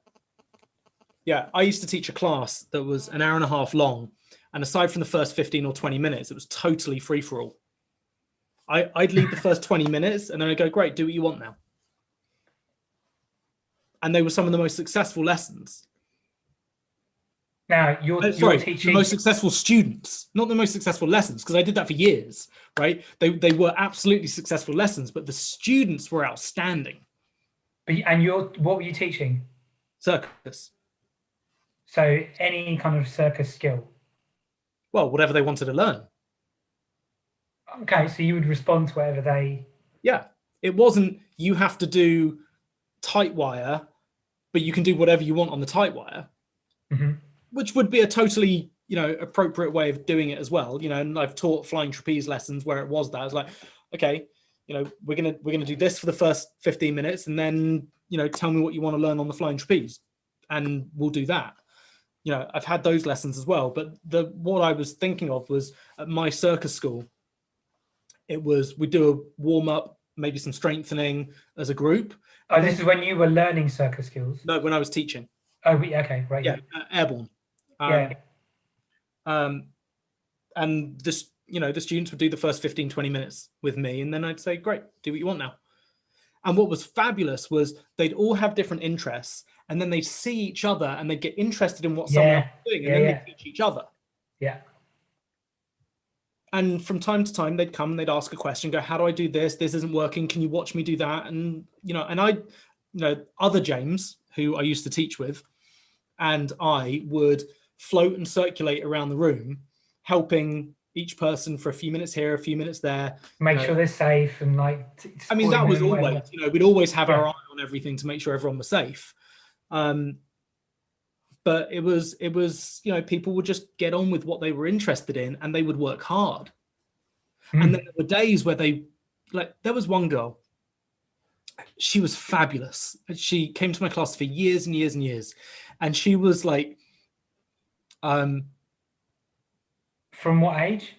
I used to teach a class that was an hour and a half long, and aside from the first 15 or 20 minutes, it was totally free for all. I'd lead the first 20 minutes, and then I'd go, great, do what you want now. And they were some of the most successful lessons. Now, you're teaching... the most successful students, not the most successful lessons, because I did that for years, right? They were absolutely successful lessons, but the students were outstanding. And what were you teaching? Circus. So any kind of circus skill? Well, whatever they wanted to learn. Okay, so you would respond to whatever they... Yeah, it wasn't you have to do tight wire, but you can do whatever you want on the tight wire. Mm-hmm. Which would be a totally, appropriate way of doing it as well. And I've taught flying trapeze lessons where it was that. I was like, okay, we're gonna do this for the first 15 minutes, and then tell me what you want to learn on the flying trapeze, and we'll do that. I've had those lessons as well. But what I was thinking of was at my circus school, it was we do a warm up, maybe some strengthening as a group. Oh, this is when you were learning circus skills? No, when I was teaching. Oh, okay, right. Yeah, airborne. And this, the students would do the first 15, 20 minutes with me, and then I'd say, great, do what you want now. And what was fabulous was they'd all have different interests, and then they'd see each other and they'd get interested in what someone else was doing, and then they'd teach each other. Yeah. And from time to time, they'd come and they'd ask a question, go, how do I do this? This isn't working. Can you watch me do that? And, other James, who I used to teach with, and I would float and circulate around the room, helping each person for a few minutes here, a few minutes there. Make sure they're safe and that was always, we'd always have our eye on everything to make sure everyone was safe. But it was, people would just get on with what they were interested in, and they would work hard. And then there were days where there was one girl, she was fabulous. She came to my class for years and years and years. And she was from what age?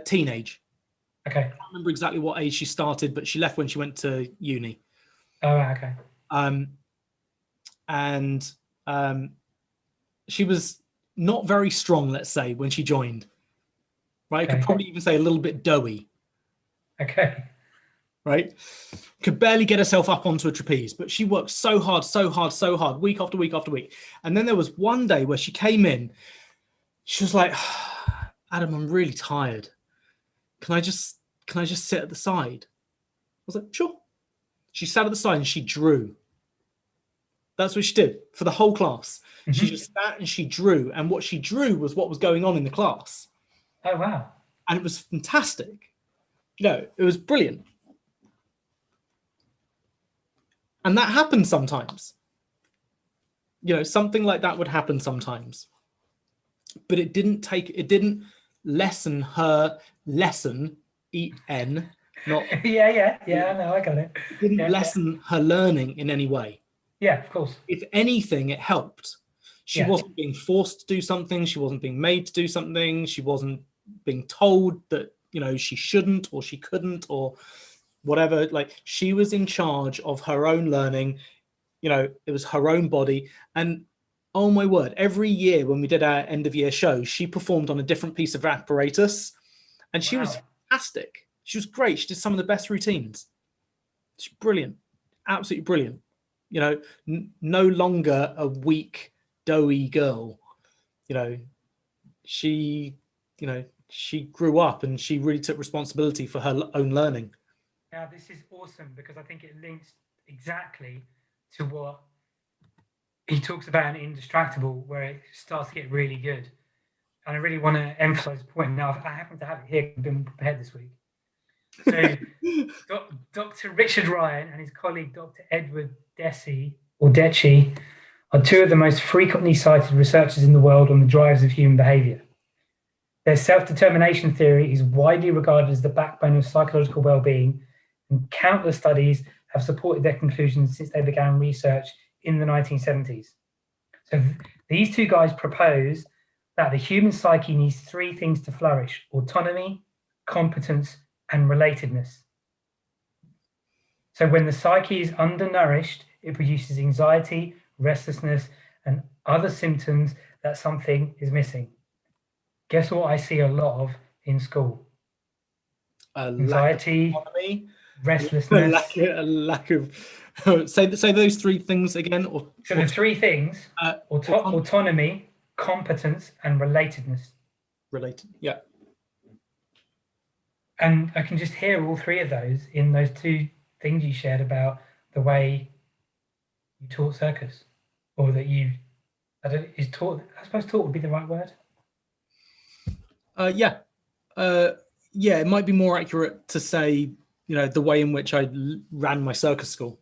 Teenage. Okay. I can't remember exactly what age she started, but she left when she went to uni. Oh, okay. And she was not very strong, let's say, when she joined. Right? Okay. Could probably even say a little bit doughy. Okay. Right? Could barely get herself up onto a trapeze, but she worked so hard, week after week after week. And then there was one day where she came in, she was like, Adam, I'm really tired. Can I just sit at the side? I was like, sure. She sat at the side and she drew. That's what she did for the whole class. Mm-hmm. She just sat and she drew. And what she drew was what was going on in the class. Oh, wow. And it was fantastic. It was brilliant. And that happens sometimes. Something like that would happen sometimes. But it didn't lessen her lesson, E-N, not... Yeah, no, I got it. It didn't lessen her learning in any way. Yeah, of course. If anything, it helped. She wasn't being forced to do something. She wasn't being made to do something. She wasn't being told that, she shouldn't or she couldn't or whatever. She was in charge of her own learning. It was her own body. And oh my word, every year when we did our end of year show, she performed on a different piece of apparatus, and she was fantastic. She was great. She did some of the best routines. She's brilliant, absolutely brilliant. No longer a weak, doughy girl. She grew up and she really took responsibility for her own learning. Now, this is awesome because I think it links exactly to what he talks about in Indistractable, where it starts to get really good. And I really want to emphasize the point. Now, I happen to have it here. I've been prepared this week. So, Dr. Richard Ryan and his colleague, Dr. Edward Deci are two of the most frequently cited researchers in the world on the drives of human behavior. Their self-determination theory is widely regarded as the backbone of psychological well-being, and countless studies have supported their conclusions since they began research in the 1970s. So these two guys propose that the human psyche needs three things to flourish: autonomy, competence, and relatedness. So when the psyche is undernourished, it produces anxiety, restlessness, and other symptoms that something is missing. Guess what I see a lot of in school? Anxiety, restlessness. a lack of say those three things again. So the three things: autonomy, competence, and relatedness. Related, yeah. And I can just hear all three of those in those two things you shared about the way you taught circus, or that you, is taught. I suppose taught would be the right word. Yeah, it might be more accurate to say, the way in which I ran my circus school.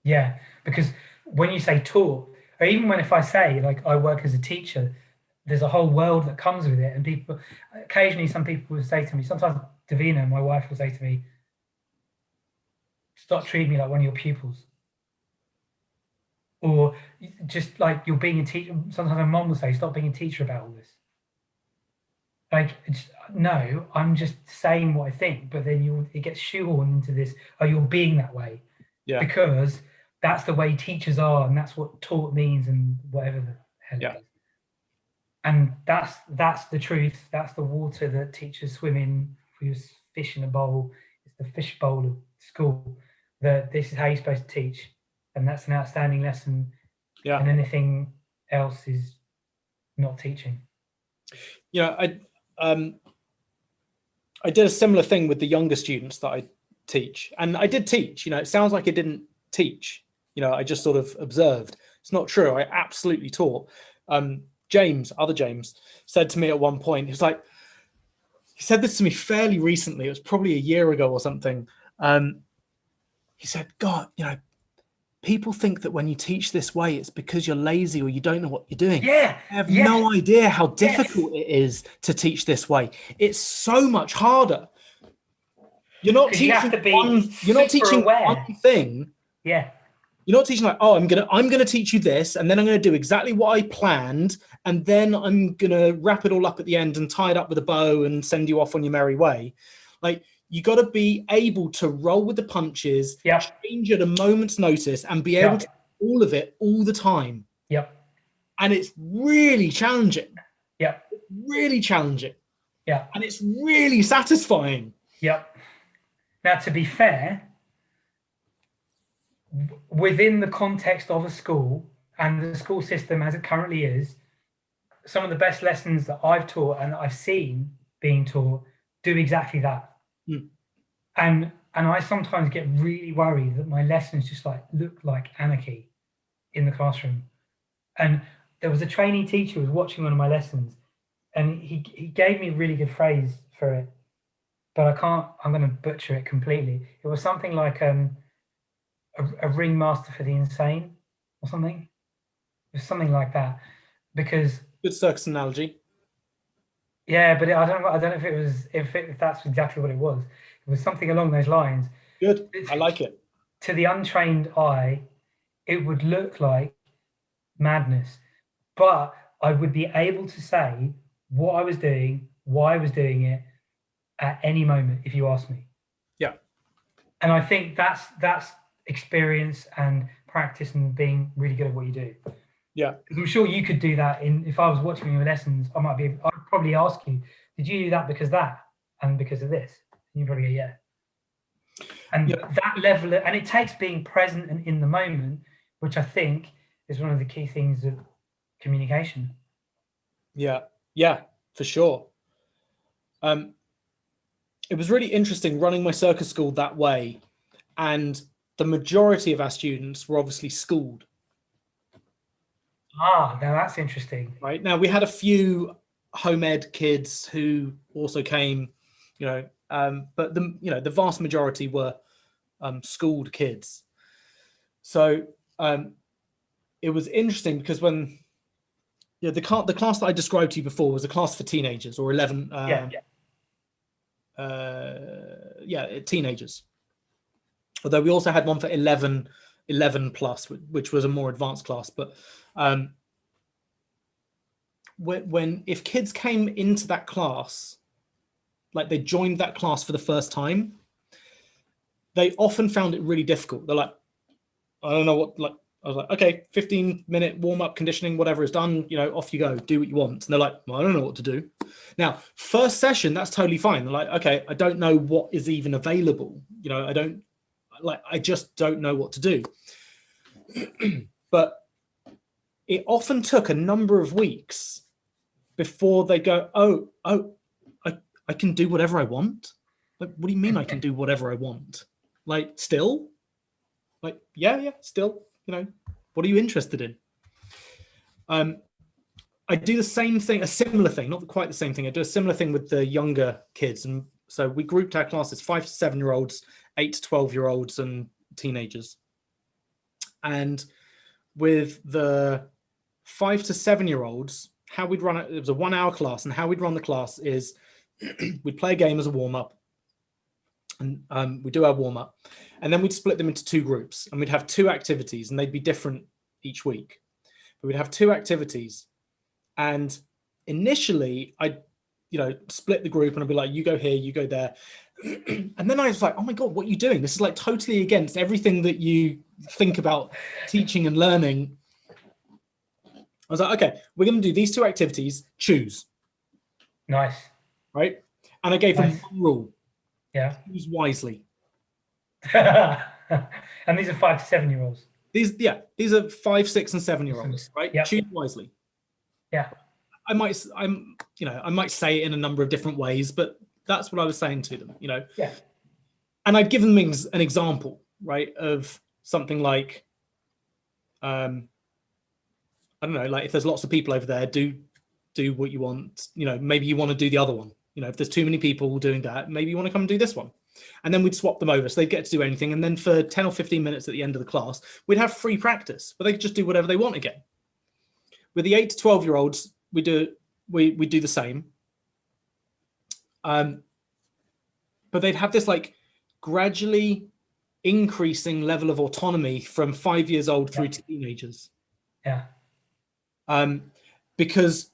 Yeah, because when you say taught, or even if I say like I work as a teacher, there's a whole world that comes with it. And people, occasionally, some people will say to me, sometimes Davina, my wife, will say to me, "Stop treating me like one of your pupils." Or just like you're being a teacher. Sometimes my mom will say, "Stop being a teacher about all this." Like, no, I'm just saying what I think, but then it gets shoehorned into this, oh, you're being that way. Yeah. Because that's the way teachers are, and that's what taught means, and whatever the hell it is. And that's the truth. That's the water that teachers swim in. If we was fish in a bowl, it's the fish bowl of school. That this is how you're supposed to teach, and that's an outstanding lesson. Yeah. And anything else is not teaching. I did a similar thing with the younger students that I teach, and I did teach. It sounds like I didn't teach. I just sort of observed. It's not true. I absolutely taught. Other James, said to me at one point, he said this to me fairly recently. It was probably a year ago or something. He said, "God, people think that when you teach this way, it's because you're lazy or you don't know what you're doing. Yeah, I have no idea how difficult it is to teach this way. It's so much harder. You're not teaching one thing. Yeah. You're not teaching like, oh, I'm gonna teach you this, and then I'm gonna do exactly what I planned, and then I'm gonna wrap it all up at the end and tie it up with a bow and send you off on your merry way. Like, you got to be able to roll with the punches, change at a moment's notice, and be able to do all of it all the time. Yep. And it's really challenging. Yep. Really challenging. Yeah. And it's really satisfying. Yep. Now, to be fair, within the context of a school and the school system as it currently is, some of the best lessons that I've taught and I've seen being taught do exactly that. And I sometimes get really worried that my lessons just look like anarchy in the classroom. And there was a trainee teacher who was watching one of my lessons, and he gave me a really good phrase for it, but I'm going to butcher it completely. It was something like a ringmaster for the insane or something. It was something like that, because good circus analogy. Yeah, but I don't know if that's exactly what it was. It was something along those lines. Good. I like it. To the untrained eye, it would look like madness, but I would be able to say what I was doing, why I was doing it at any moment if you ask me. Yeah. And I think that's experience and practice and being really good at what you do. Yeah. I'm sure you could do that if I was watching your lessons. I'd probably ask you, did you do that because that and because of this? And you probably go, yeah. And that level, and it takes being present and in the moment, which I think is one of the key things of communication. Yeah, for sure. It was really interesting running my circus school that way, and the majority of our students were obviously schooled. Now that's interesting. Right, now we had a few home ed kids who also came, but the vast majority were schooled kids. So it was interesting because when the class that I described to you before was a class for teenagers, or 11 teenagers, although we also had one for 11 plus, which was a more advanced class. But if kids came into that class like they joined that class for the first time, they often found it really difficult. They're like, I don't know what, like, I was like, okay, 15-minute warm-up conditioning, whatever is done, off you go, do what you want. And they're like, well, I don't know what to do. Now, first session, that's totally fine. They're like, okay, I don't know what is even available. I just don't know what to do. But it often took a number of weeks before they go, I can do whatever I want. Like, what do you mean I can do whatever I want? Like, still? Like, yeah, still, what are you interested in? I do the same thing, a similar thing, not quite the same thing. I do a similar thing with the younger kids. And so we grouped our classes, 5 to 7-year-olds, 8 to 12-year-olds and teenagers. And with the 5 to 7-year-olds, how we'd run it, was a 1-hour class, and how we'd run the class is we'd play a game as a warm-up, and we do our warm-up, and then we'd split them into 2 groups, and we'd have 2 activities, and they'd be different each week. But we'd have 2 activities, and initially I'd split the group, and I'd be like, you go here, you go there. And then I was like, oh my God, what are you doing? This is like totally against everything that you think about teaching and learning. I was like, okay, we're going to do these 2 activities, choose. Nice. Right? And I gave them one rule. Yeah. Choose wisely. And these are 5 to 7-year-olds. These are 5, 6, and 7-year-olds, right? Yep. Choose wisely. Yeah. I might say it in a number of different ways, but that's what I was saying to them, Yeah. And I'd given them an example, right, of something like, I don't know, like if there's lots of people over there, do what you want, maybe you want to do the other one. If there's too many people doing that, maybe you want to come and do this one. And then we'd swap them over so they'd get to do anything. And then for 10 or 15 minutes at the end of the class, we'd have free practice, but they could just do whatever they want again. With the 8 to 12-year-olds, we do the same. But they'd have this like gradually increasing level of autonomy from 5 years old through to teenagers. Yeah. Because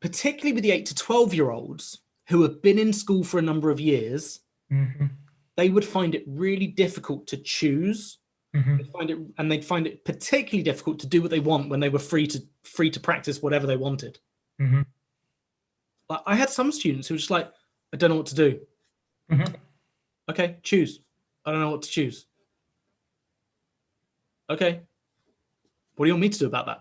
particularly with the 8 to 12-year-olds who have been in school for a number of years, they would find it really difficult to choose. They'd find it particularly difficult to do what they want when they were free to practice whatever they wanted. Like, I had some students who were just like, I don't know what to do. Okay, choose. I don't know what to choose. Okay, what do you want me to do about that?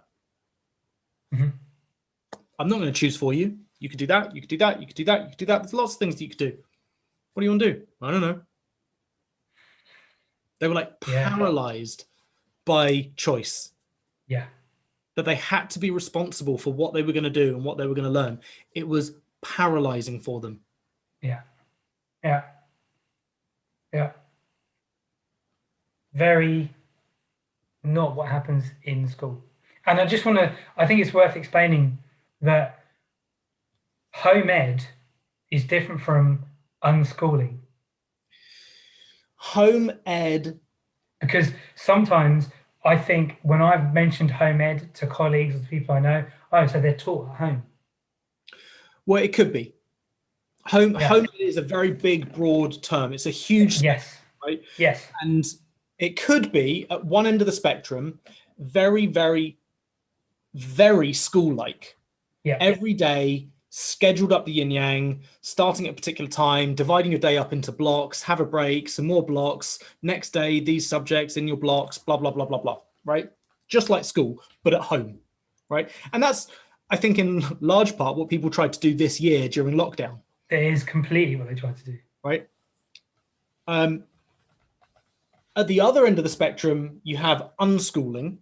I'm not going to choose for you. You could do that. You could do that. You could do that. You could do that. There's lots of things that you could do. What do you want to do? I don't know. They were like paralyzed by choice. Yeah. That they had to be responsible for what they were going to do and what they were going to learn. It was paralyzing for them. Yeah. Yeah. Yeah. Very not what happens in school. And I think it's worth explaining that home ed is different from unschooling. Home ed. Because sometimes I think when I've mentioned home ed to colleagues or people I know, so they're taught at home. Well, it could be. Home ed is a very big, broad term. It's a huge spectrum, right? Yes. And it could be at one end of the spectrum, very, very, very school-like. Yeah. Every day, scheduled up the yin yang, starting at a particular time, dividing your day up into blocks, have a break, some more blocks, next day, these subjects in your blocks, blah, blah, blah, blah, blah, right? Just like school, but at home, right? And that's, I think, in large part what people tried to do this year during lockdown. That is completely what they tried to do. Right. At the other end of the spectrum, you have unschooling.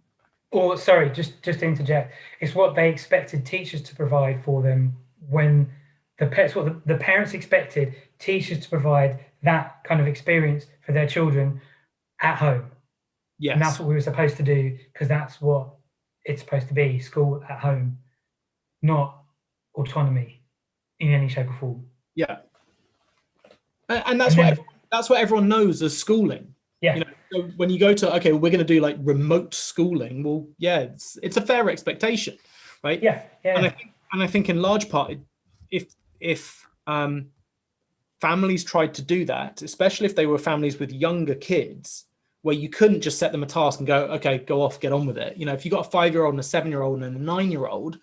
Or, sorry, just to interject, it's what they expected teachers to provide for them when the parents expected teachers to provide that kind of experience for their children at home. Yes. And that's what we were supposed to do, because that's what it's supposed to be, school at home, not autonomy in any shape or form. Yeah. And that's what everyone knows as schooling. Yeah. So when you go to, okay, we're going to do like remote schooling. Well, yeah, it's a fair expectation, right? Yeah. Yeah. And I think in large part, if families tried to do that, especially if they were families with younger kids, where you couldn't just set them a task and go, okay, go off, get on with it. You know, if you've got a 5-year-old and a 7-year-old and a 9-year-old,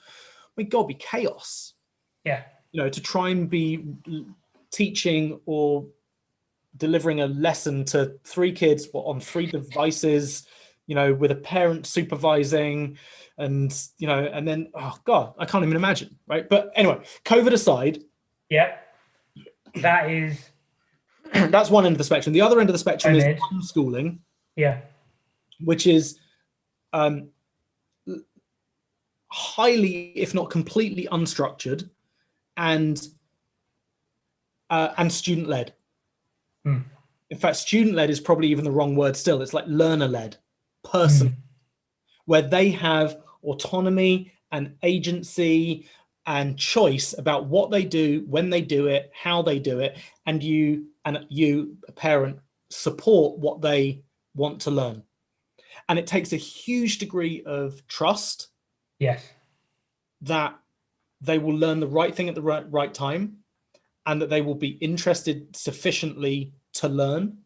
my God, be chaos. Yeah. You know, to try and be teaching or delivering a lesson to 3 kids on 3 devices, you know, with a parent supervising, and, you know, and then, oh God, I can't even imagine, right? But anyway, COVID aside. Yeah. That is. That's one end of the spectrum. The other end of the spectrum is Mid. unschooling. Yeah. Which is highly, if not completely unstructured, and student-led. In fact, student-led is probably even the wrong word still. It's like learner-led, person, where they have autonomy and agency and choice about what they do, when they do it, how they do it, and you, a parent, support what they want to learn. And it takes a huge degree of trust. Yes. That they will learn the right thing at the right time, and that they will be interested sufficiently to learn.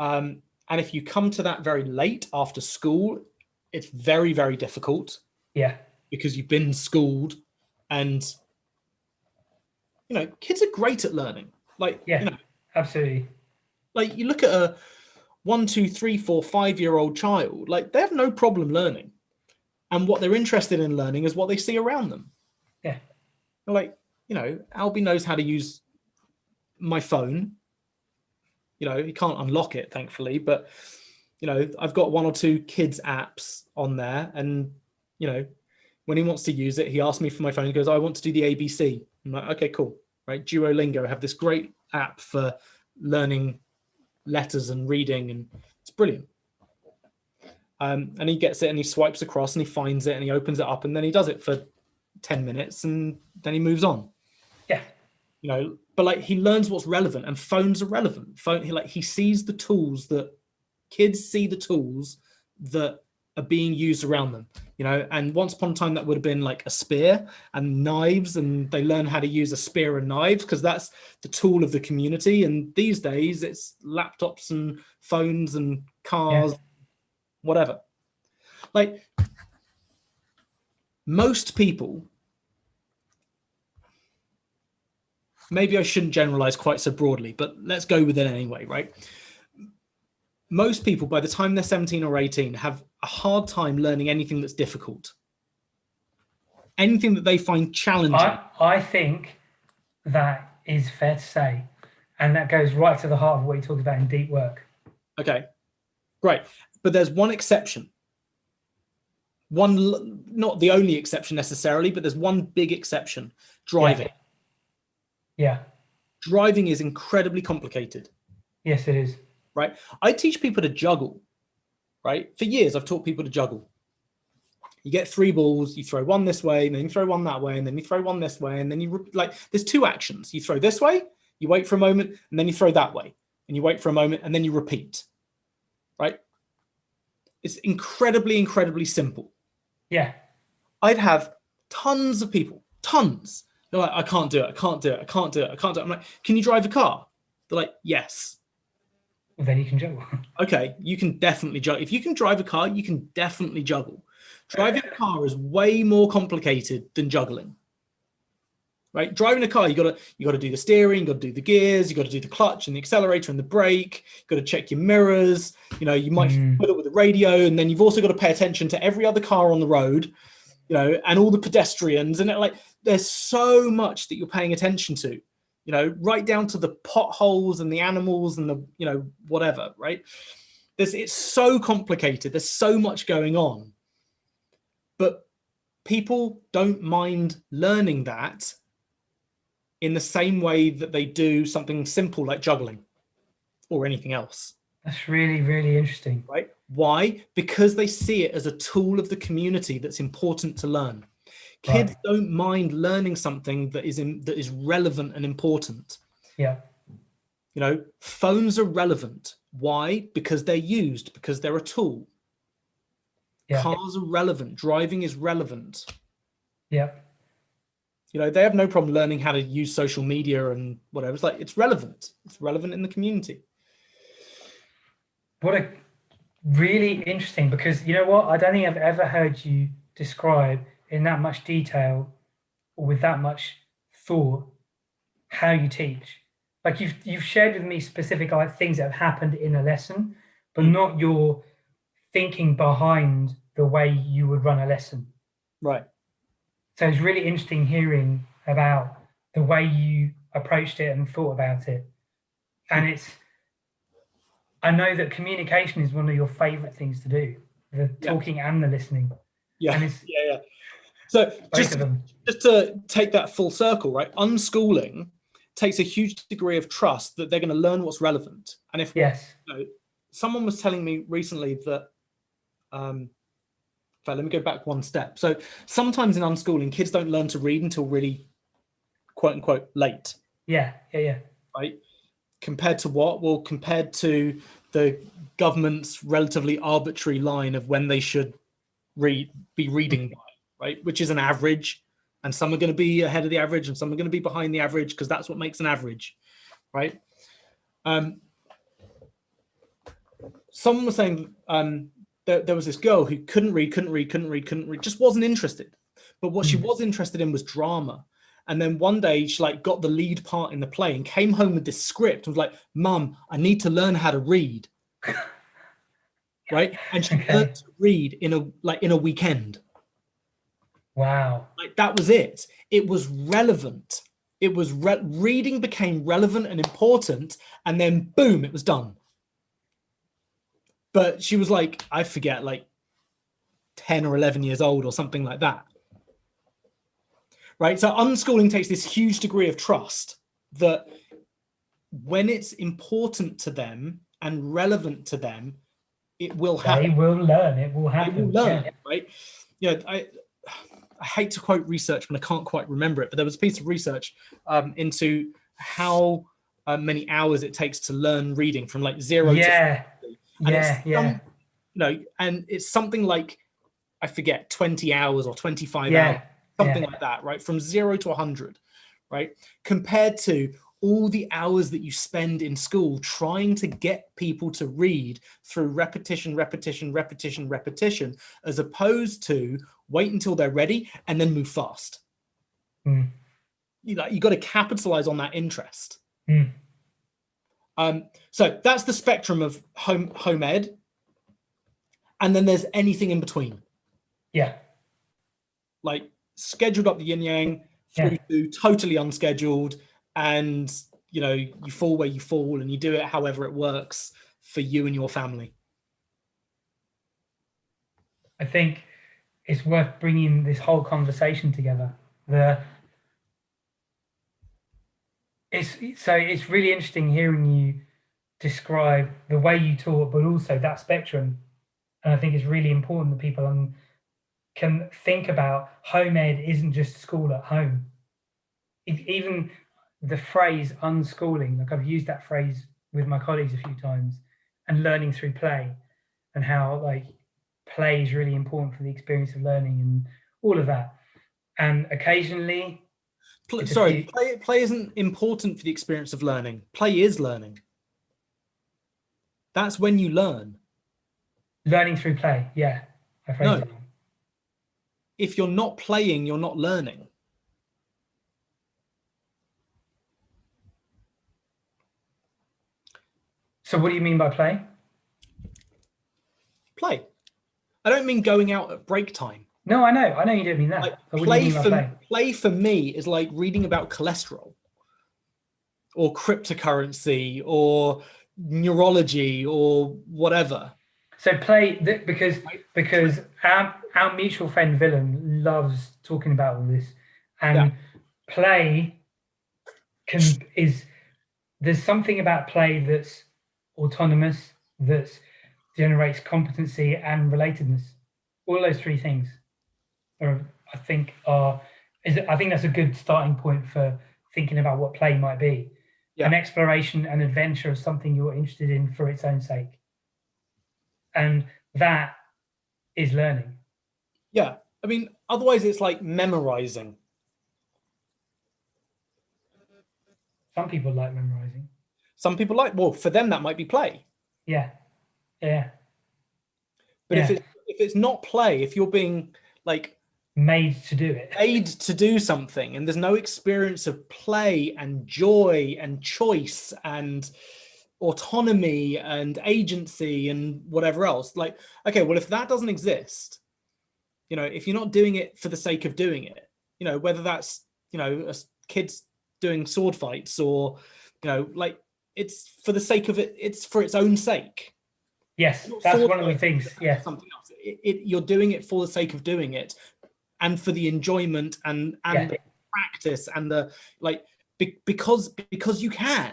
And if you come to that very late after school, it's very, very difficult. Yeah. Because you've been schooled, and, you know, kids are great at learning. Like, yeah, you know, absolutely. Like, you look at a 1, 2, 3, 4, 5-year-old child, like, they have no problem learning. And what they're interested in learning is what they see around them. Yeah. Like, you know, Albie knows how to use my phone. You know, he can't unlock it, thankfully, but, you know, I've got 1 or 2 kids apps on there, and, you know, when he wants to use it, he asks me for my phone. He goes, I want to do the ABC. I'm like, okay, cool. Right. Duolingo have this great app for learning letters and reading, and it's brilliant. And he gets it and he swipes across and he finds it and he opens it up, and then he does it for 10 minutes and then he moves on. Yeah. You know, but like, he learns what's relevant, and phones are relevant. He sees the tools that kids see, the tools that are being used around them, you know, and once upon a time that would have been like a spear and knives, and they learn how to use a spear and knives because that's the tool of the community. And these days it's laptops and phones and cars, whatever. Like, most people, maybe I shouldn't generalize quite so broadly, but let's go with it anyway, right? Most people, by the time they're 17 or 18, have a hard time learning anything that's difficult. Anything that they find challenging. I think that is fair to say. And that goes right to the heart of what you talked about in deep work. Okay, great. But there's one exception. One, not the only exception necessarily, but there's one big exception: driving. Yeah. Driving is incredibly complicated. Yes, it is. Right? I teach people to juggle, right? For years, I've taught people to juggle. You get 3 balls, you throw one this way, and then you throw one that way, and then you throw one this way, and then you, like, there's 2 actions. You throw this way, you wait for a moment, and then you throw that way, and you wait for a moment, and then you repeat, right? It's incredibly, incredibly simple. Yeah. I'd have tons of people, tons. They're like, I can't do it, I can't do it, I can't do it, I can't do it. I'm like, can you drive a car? They're like, yes. Well, then you can juggle. Okay, you can definitely juggle. If you can drive a car, you can definitely juggle. Driving a car is way more complicated than juggling. Right? Driving a car, you gotta do the steering, you gotta do the gears, you gotta do the clutch and the accelerator and the brake, you gotta check your mirrors, you know, you might fiddle with the radio, and then you've also got to pay attention to every other car on the road, you know, and all the pedestrians, and like, there's so much that you're paying attention to, you know, right down to the potholes and the animals and the, you know, whatever, right? It's so complicated. There's so much going on. But people don't mind learning that in the same way that they do something simple like juggling or anything else. That's really, really interesting. Right? Why? Because they see it as a tool of the community that's important to learn. Kids don't mind learning something that is relevant and important. Yeah. You know, phones are relevant. Why? Because they're used, because they're a tool. Yeah. Cars are relevant. Driving is relevant. Yeah. You know, they have no problem learning how to use social media and whatever. It's like, it's relevant. It's relevant in the community. What a really interesting, because you know what? I don't think I've ever heard you describe in that much detail or with that much thought how you teach. Like you've shared with me specific like things that have happened in a lesson, but not your thinking behind the way you would run a lesson. Right. So it's really interesting hearing about the way you approached it and thought about it. And I know that communication is one of your favorite things to do, the talking and the listening. Yeah. And it's yeah. So just to take that full circle, right? Unschooling takes a huge degree of trust that they're going to learn what's relevant. And if someone was telling me recently that, let me go back one step. So sometimes in unschooling, kids don't learn to read until really, quote unquote, late. Yeah. Right. Compared to what? Well, compared to the government's relatively arbitrary line of when they should be reading by, right? Which is an average, and some are going to be ahead of the average and some are going to be behind the average, because that's what makes an average, right? Someone was saying there was this girl who couldn't read, just wasn't interested. But what she was interested in was drama. And then one day she like got the lead part in the play and came home with this script and was like, "Mum, I need to learn how to read." Right? And she learned to read in a weekend. Wow. Like that was it. It was relevant. It was reading became relevant and important, and then boom, it was done. But she was like, I forget, like 10 or 11 years old or something like that. Right? So unschooling takes this huge degree of trust that when it's important to them and relevant to them, it will happen. They will learn. It will happen. They will learn, right? You know, I hate to quote research when I can't quite remember it, but there was a piece of research into how many hours it takes to learn reading from like 0 to 50. And you know, and it's something like, I forget, 20 hours or 25 hours, something like that, right? From 0 to 100, right? Compared to all the hours that you spend in school trying to get people to read through repetition, as opposed to wait until they're ready and then move fast. You got to capitalize on that interest. So that's the spectrum of home ed. And then there's anything in between. Yeah. Like scheduled up the yin yang through to totally unscheduled, and you know, you fall where you fall and you do it however it works for you and your family. I think it's worth bringing this whole conversation together. It's really interesting hearing you describe the way you taught, but also that spectrum. And I think it's really important that people can think about home ed isn't just school at home. Even the phrase unschooling, like I've used that phrase with my colleagues a few times, and learning through play, and how like play is really important for the experience of learning and all of that. And occasionally, play isn't important for the experience of learning. Play is learning. That's when you learn. Learning through play, yeah. I phrased it wrong. If you're not playing, you're not learning. So what do you mean by play? Play. I don't mean going out at break time. No, I know you don't mean that. Like, play for me is like reading about cholesterol or cryptocurrency or neurology or whatever. So play, because our mutual friend Willem loves talking about all this, and play there's something about play that's autonomous, that generates competency and relatedness. All those three things I think that's a good starting point for thinking about what play might be. An exploration and adventure of something you're interested in for its own sake. And that is learning. Yeah. I mean, otherwise it's like memorizing. Some people like memorizing. Some people like, well, for them that might be play. Yeah. Yeah. But if it's not play, if you're being like made to do it, made to do something, and there's no experience of play and joy and choice and autonomy and agency and whatever else, like, okay, well, if that doesn't exist, you know, if you're not doing it for the sake of doing it, you know, whether that's, you know, kids doing sword fights, or, you know, like, it's for the sake of it, it's for its own sake. Yes, that's one of the things. Yeah, something else. You're doing it for the sake of doing it, and for the enjoyment and the practice and the like, because you can.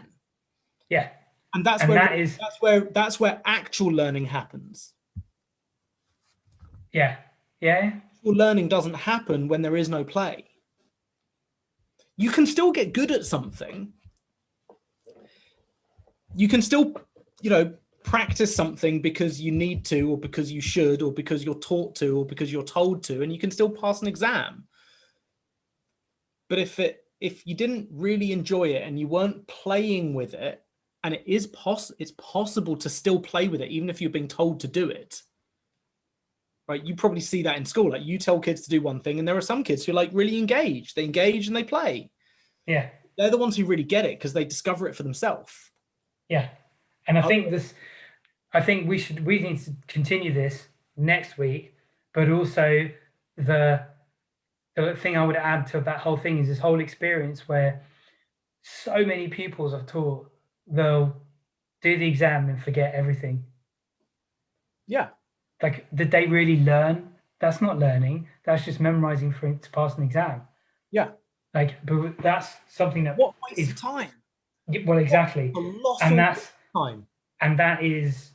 Yeah, and that's where actual learning happens. Yeah. Actual learning doesn't happen when there is no play. You can still get good at something. You can still, you know, practice something because you need to, or because you should, or because you're taught to, or because you're told to, and you can still pass an exam. But if you didn't really enjoy it and you weren't playing with it, and it's possible to still play with it even if you're being told to do it, right? You probably see that in school. Like, you tell kids to do one thing, and there are some kids who are like really engaged. They engage and they play. Yeah, they're the ones who really get it because they discover it for themselves. Yeah, and I think we need to continue this next week, but also the thing I would add to that whole thing is this whole experience where so many pupils I've taught, they'll do the exam and forget everything. Yeah. Like, did they really learn? That's not learning. That's just memorizing to pass an exam. Yeah. Like, but that's something that what waste of time. Well, exactly. And that's time. And that's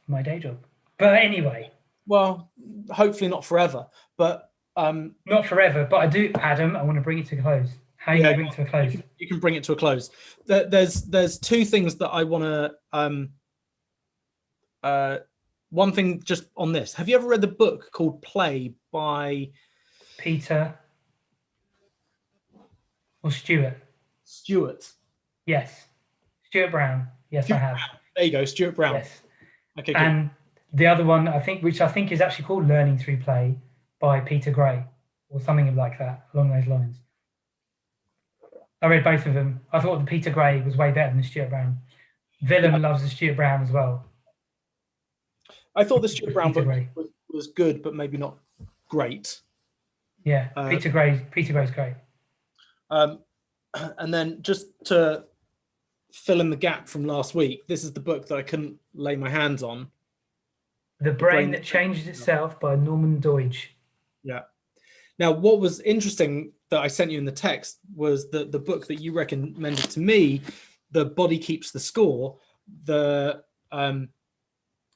my day job. But anyway. Well, hopefully not forever. But not forever. But I do, Adam, I want to bring it to a close. How are you going to bring it to a close? You can bring it to a close. There's two things that I want to. One thing just on this. Have you ever read the book called Play by Peter or Stuart? Stuart. Yes. Stuart Brown. Yes, I have. There you go, Stuart Brown. Yes. Okay. And the other one, which I think is actually called Learning Through Play by Peter Gray, or something like that, along those lines. I read both of them. I thought the Peter Gray was way better than the Stuart Brown. Willem loves the Stuart Brown as well. I thought the Stuart Brown book was good, but maybe not great. Yeah, Peter Gray's great. And then just to fill in the gap from last week, this is the book that I couldn't lay my hands on. The Brain That Changes Itself by Norman Doidge. Yeah. Now, what was interesting that I sent you in the text was the book that you recommended to me, The Body Keeps the Score. The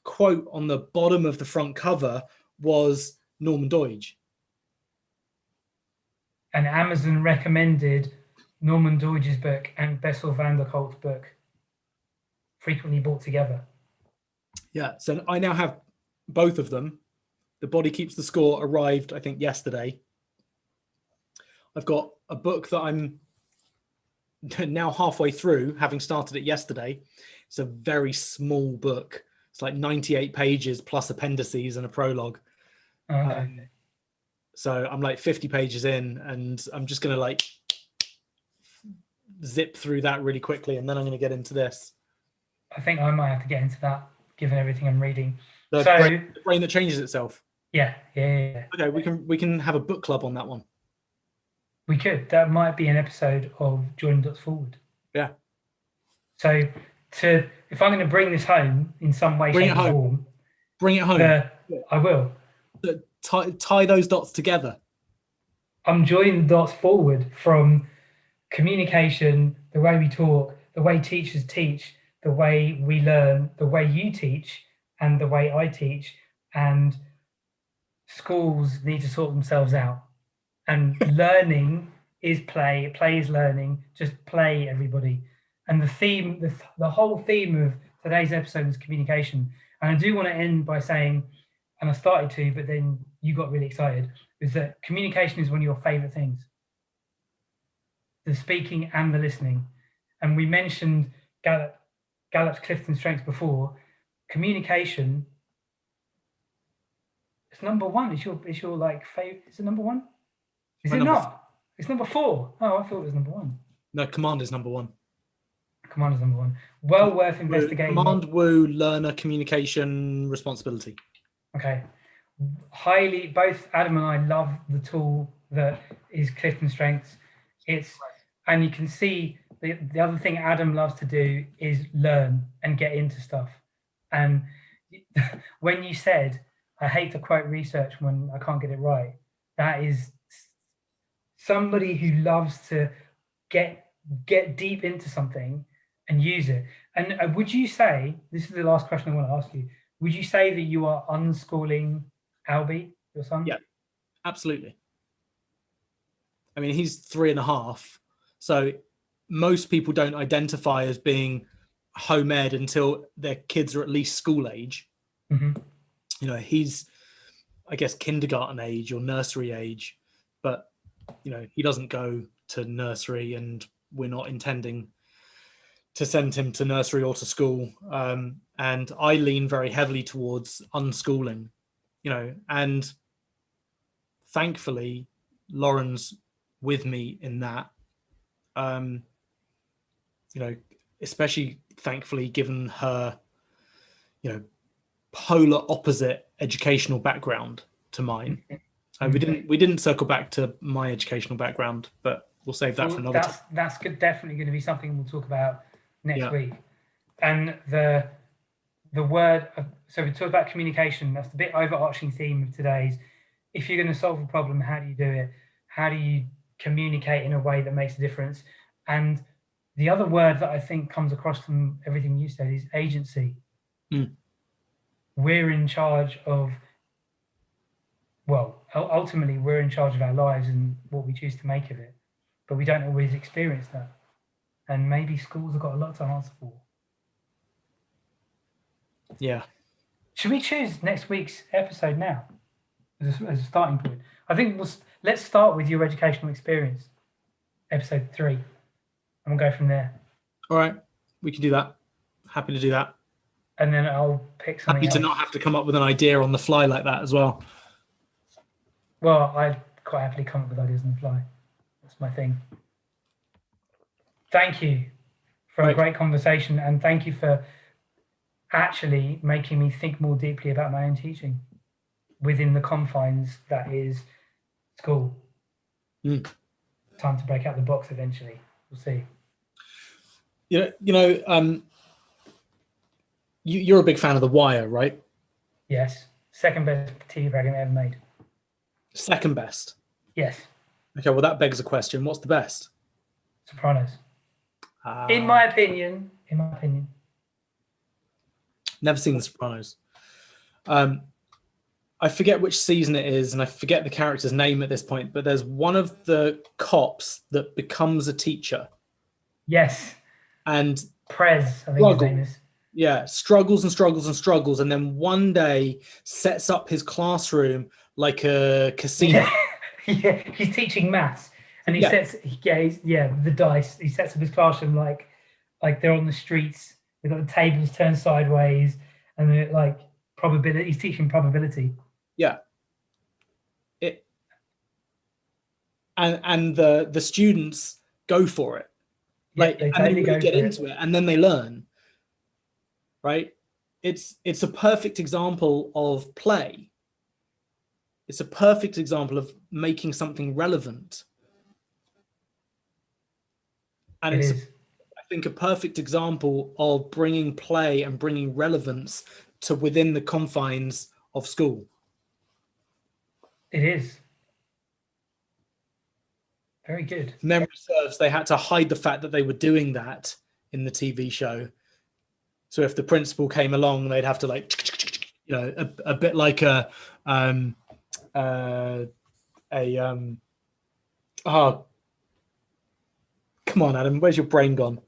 quote on the bottom of the front cover was Norman Doidge. And Amazon recommended Norman Doidge's book and Bessel van der Kolk's book, frequently bought together. Yeah, so I now have both of them. The Body Keeps the Score arrived, I think, yesterday. I've got a book that I'm now halfway through, having started it yesterday. It's a very small book. It's like 98 pages plus appendices and a prologue. Okay. So I'm like 50 pages in, and I'm just going to like zip through that really quickly, and then I'm going to get into this. I think I might have to get into that, given everything I'm reading. The brain that changes itself. Yeah. Okay, we can have a book club on that one. We could. That might be an episode of Joining Dots Forward. Yeah. So if I'm going to bring this home in some way, shape, or form, bring it home. I will. Tie those dots together. I'm joining the dots forward from communication, the way we talk, the way teachers teach, the way we learn, the way you teach, and the way I teach. And schools need to sort themselves out. And learning is play. Play is learning. Just play, everybody. And the theme, the whole theme of today's episode is communication. And I do want to end by saying, and I started to, but then you got really excited, is that communication is one of your favorite things. the speaking and the listening. And we mentioned Gallup's Clifton strengths before. Communication. It's number one. It's your like favorite. Is it number one? Is it not? It's number 4. Oh, I thought it was number 1. No, command is number 1. Command is number 1. Well worth investigating. Command, woo, learner, communication, responsibility. Okay. Highly, both Adam and I love the tool that is Clifton Strengths. And you can see the other thing Adam loves to do is learn and get into stuff. And when you said, I hate to quote research when I can't get it right, that is somebody who loves to get deep into something and use it. And would you say, this is the last question I want to ask you, would you say that you are unschooling Albie, your son? Yeah, absolutely. I mean, he's 3.5. So most people don't identify as being home ed until their kids are at least school age. Mm-hmm. You know, he's, I guess, kindergarten age or nursery age, but, you know, he doesn't go to nursery, and we're not intending to send him to nursery or to school. And I lean very heavily towards unschooling, you know, and thankfully Lauren's with me in that, you know, especially thankfully given her, you know, polar opposite educational background to mine. We didn't circle back to my educational background, but we'll save that for another time. That's definitely going to be something we'll talk about next week. And the word, so we talked about communication. That's the bit overarching theme of today's. If you're going to solve a problem, how do you do it? How do you communicate in a way that makes a difference? And the other word that I think comes across from everything you said is agency. We're in charge of, well, ultimately we're in charge of our lives and what we choose to make of it, but we don't always experience that. And maybe schools have got a lot to answer for. Yeah. Should we choose next week's episode now as a starting point? I think let's start with your educational experience, episode 3, and we'll go from there. All right, we can do that. Happy to do that. And then I'll pick something Happy to not have to come up with an idea on the fly like that as well. Well, I quite happily come up with ideas on the fly. That's my thing. Thank you for a great conversation, and thank you for actually making me think more deeply about my own teaching within the confines that is school. Time to break out the box eventually. We'll see. You're a big fan of The Wire, right? Yes. Second best TV program ever made. Second best? Yes. Okay, well, that begs a question. What's the best? Sopranos. In my opinion. Never seen The Sopranos. I forget which season it is, and I forget the character's name at this point, but there's one of the cops that becomes a teacher. Yes. And Prez, I think his name is. Yeah, struggles and struggles and struggles, and then one day sets up his classroom like a casino. Yeah, he's teaching maths, and he sets the dice. He sets up his classroom like they're on the streets. They've got the tables turned sideways, and they're like probability. He's teaching probability. Yeah. And the students go for it, like, they and totally they really get into it, and then they learn. Right? It's a perfect example of play. It's a perfect example of making something relevant. And I think, a perfect example of bringing play and bringing relevance to within the confines of school. It is. Very good. If memory serves, they had to hide the fact that they were doing that in the TV show. So if the principal came along, they'd have to a bit like come on, Adam, where's your brain gone?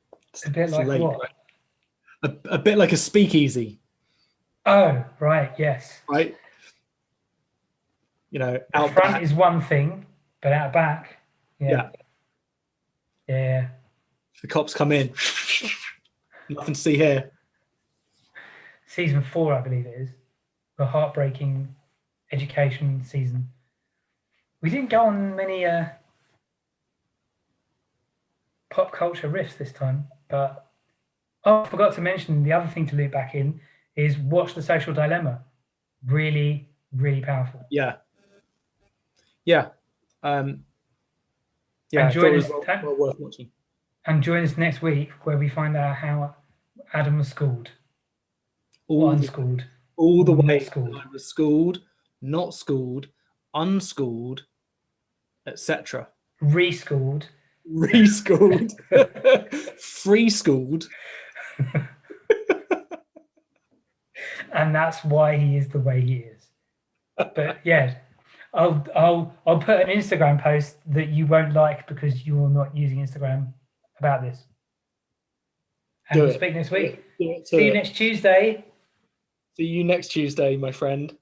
A bit like late, what? Right? A bit like a speakeasy. Oh, right, yes. Right. Out front is one thing, but out back, yeah. Yeah. The cops come in. Nothing to see here. Season 4, I believe it is. The heartbreaking education season. We didn't go on many pop culture riffs this time, but I forgot to mention the other thing to loop back in is watch The Social Dilemma. Really, really powerful. Yeah. Yeah. Yeah, And I thought join it us, was well worth watching. and join us next week where we find out how Adam was schooled. Or unschooled. All the or way. not schooled. I was schooled, not schooled, unschooled, etc. Reschooled. Reschooled. Free-schooled. And that's why he is the way he is. But yeah, I'll put an Instagram post that you won't like because you're not using Instagram about this. And we'll speak next week. See you next Tuesday. See you next Tuesday, my friend.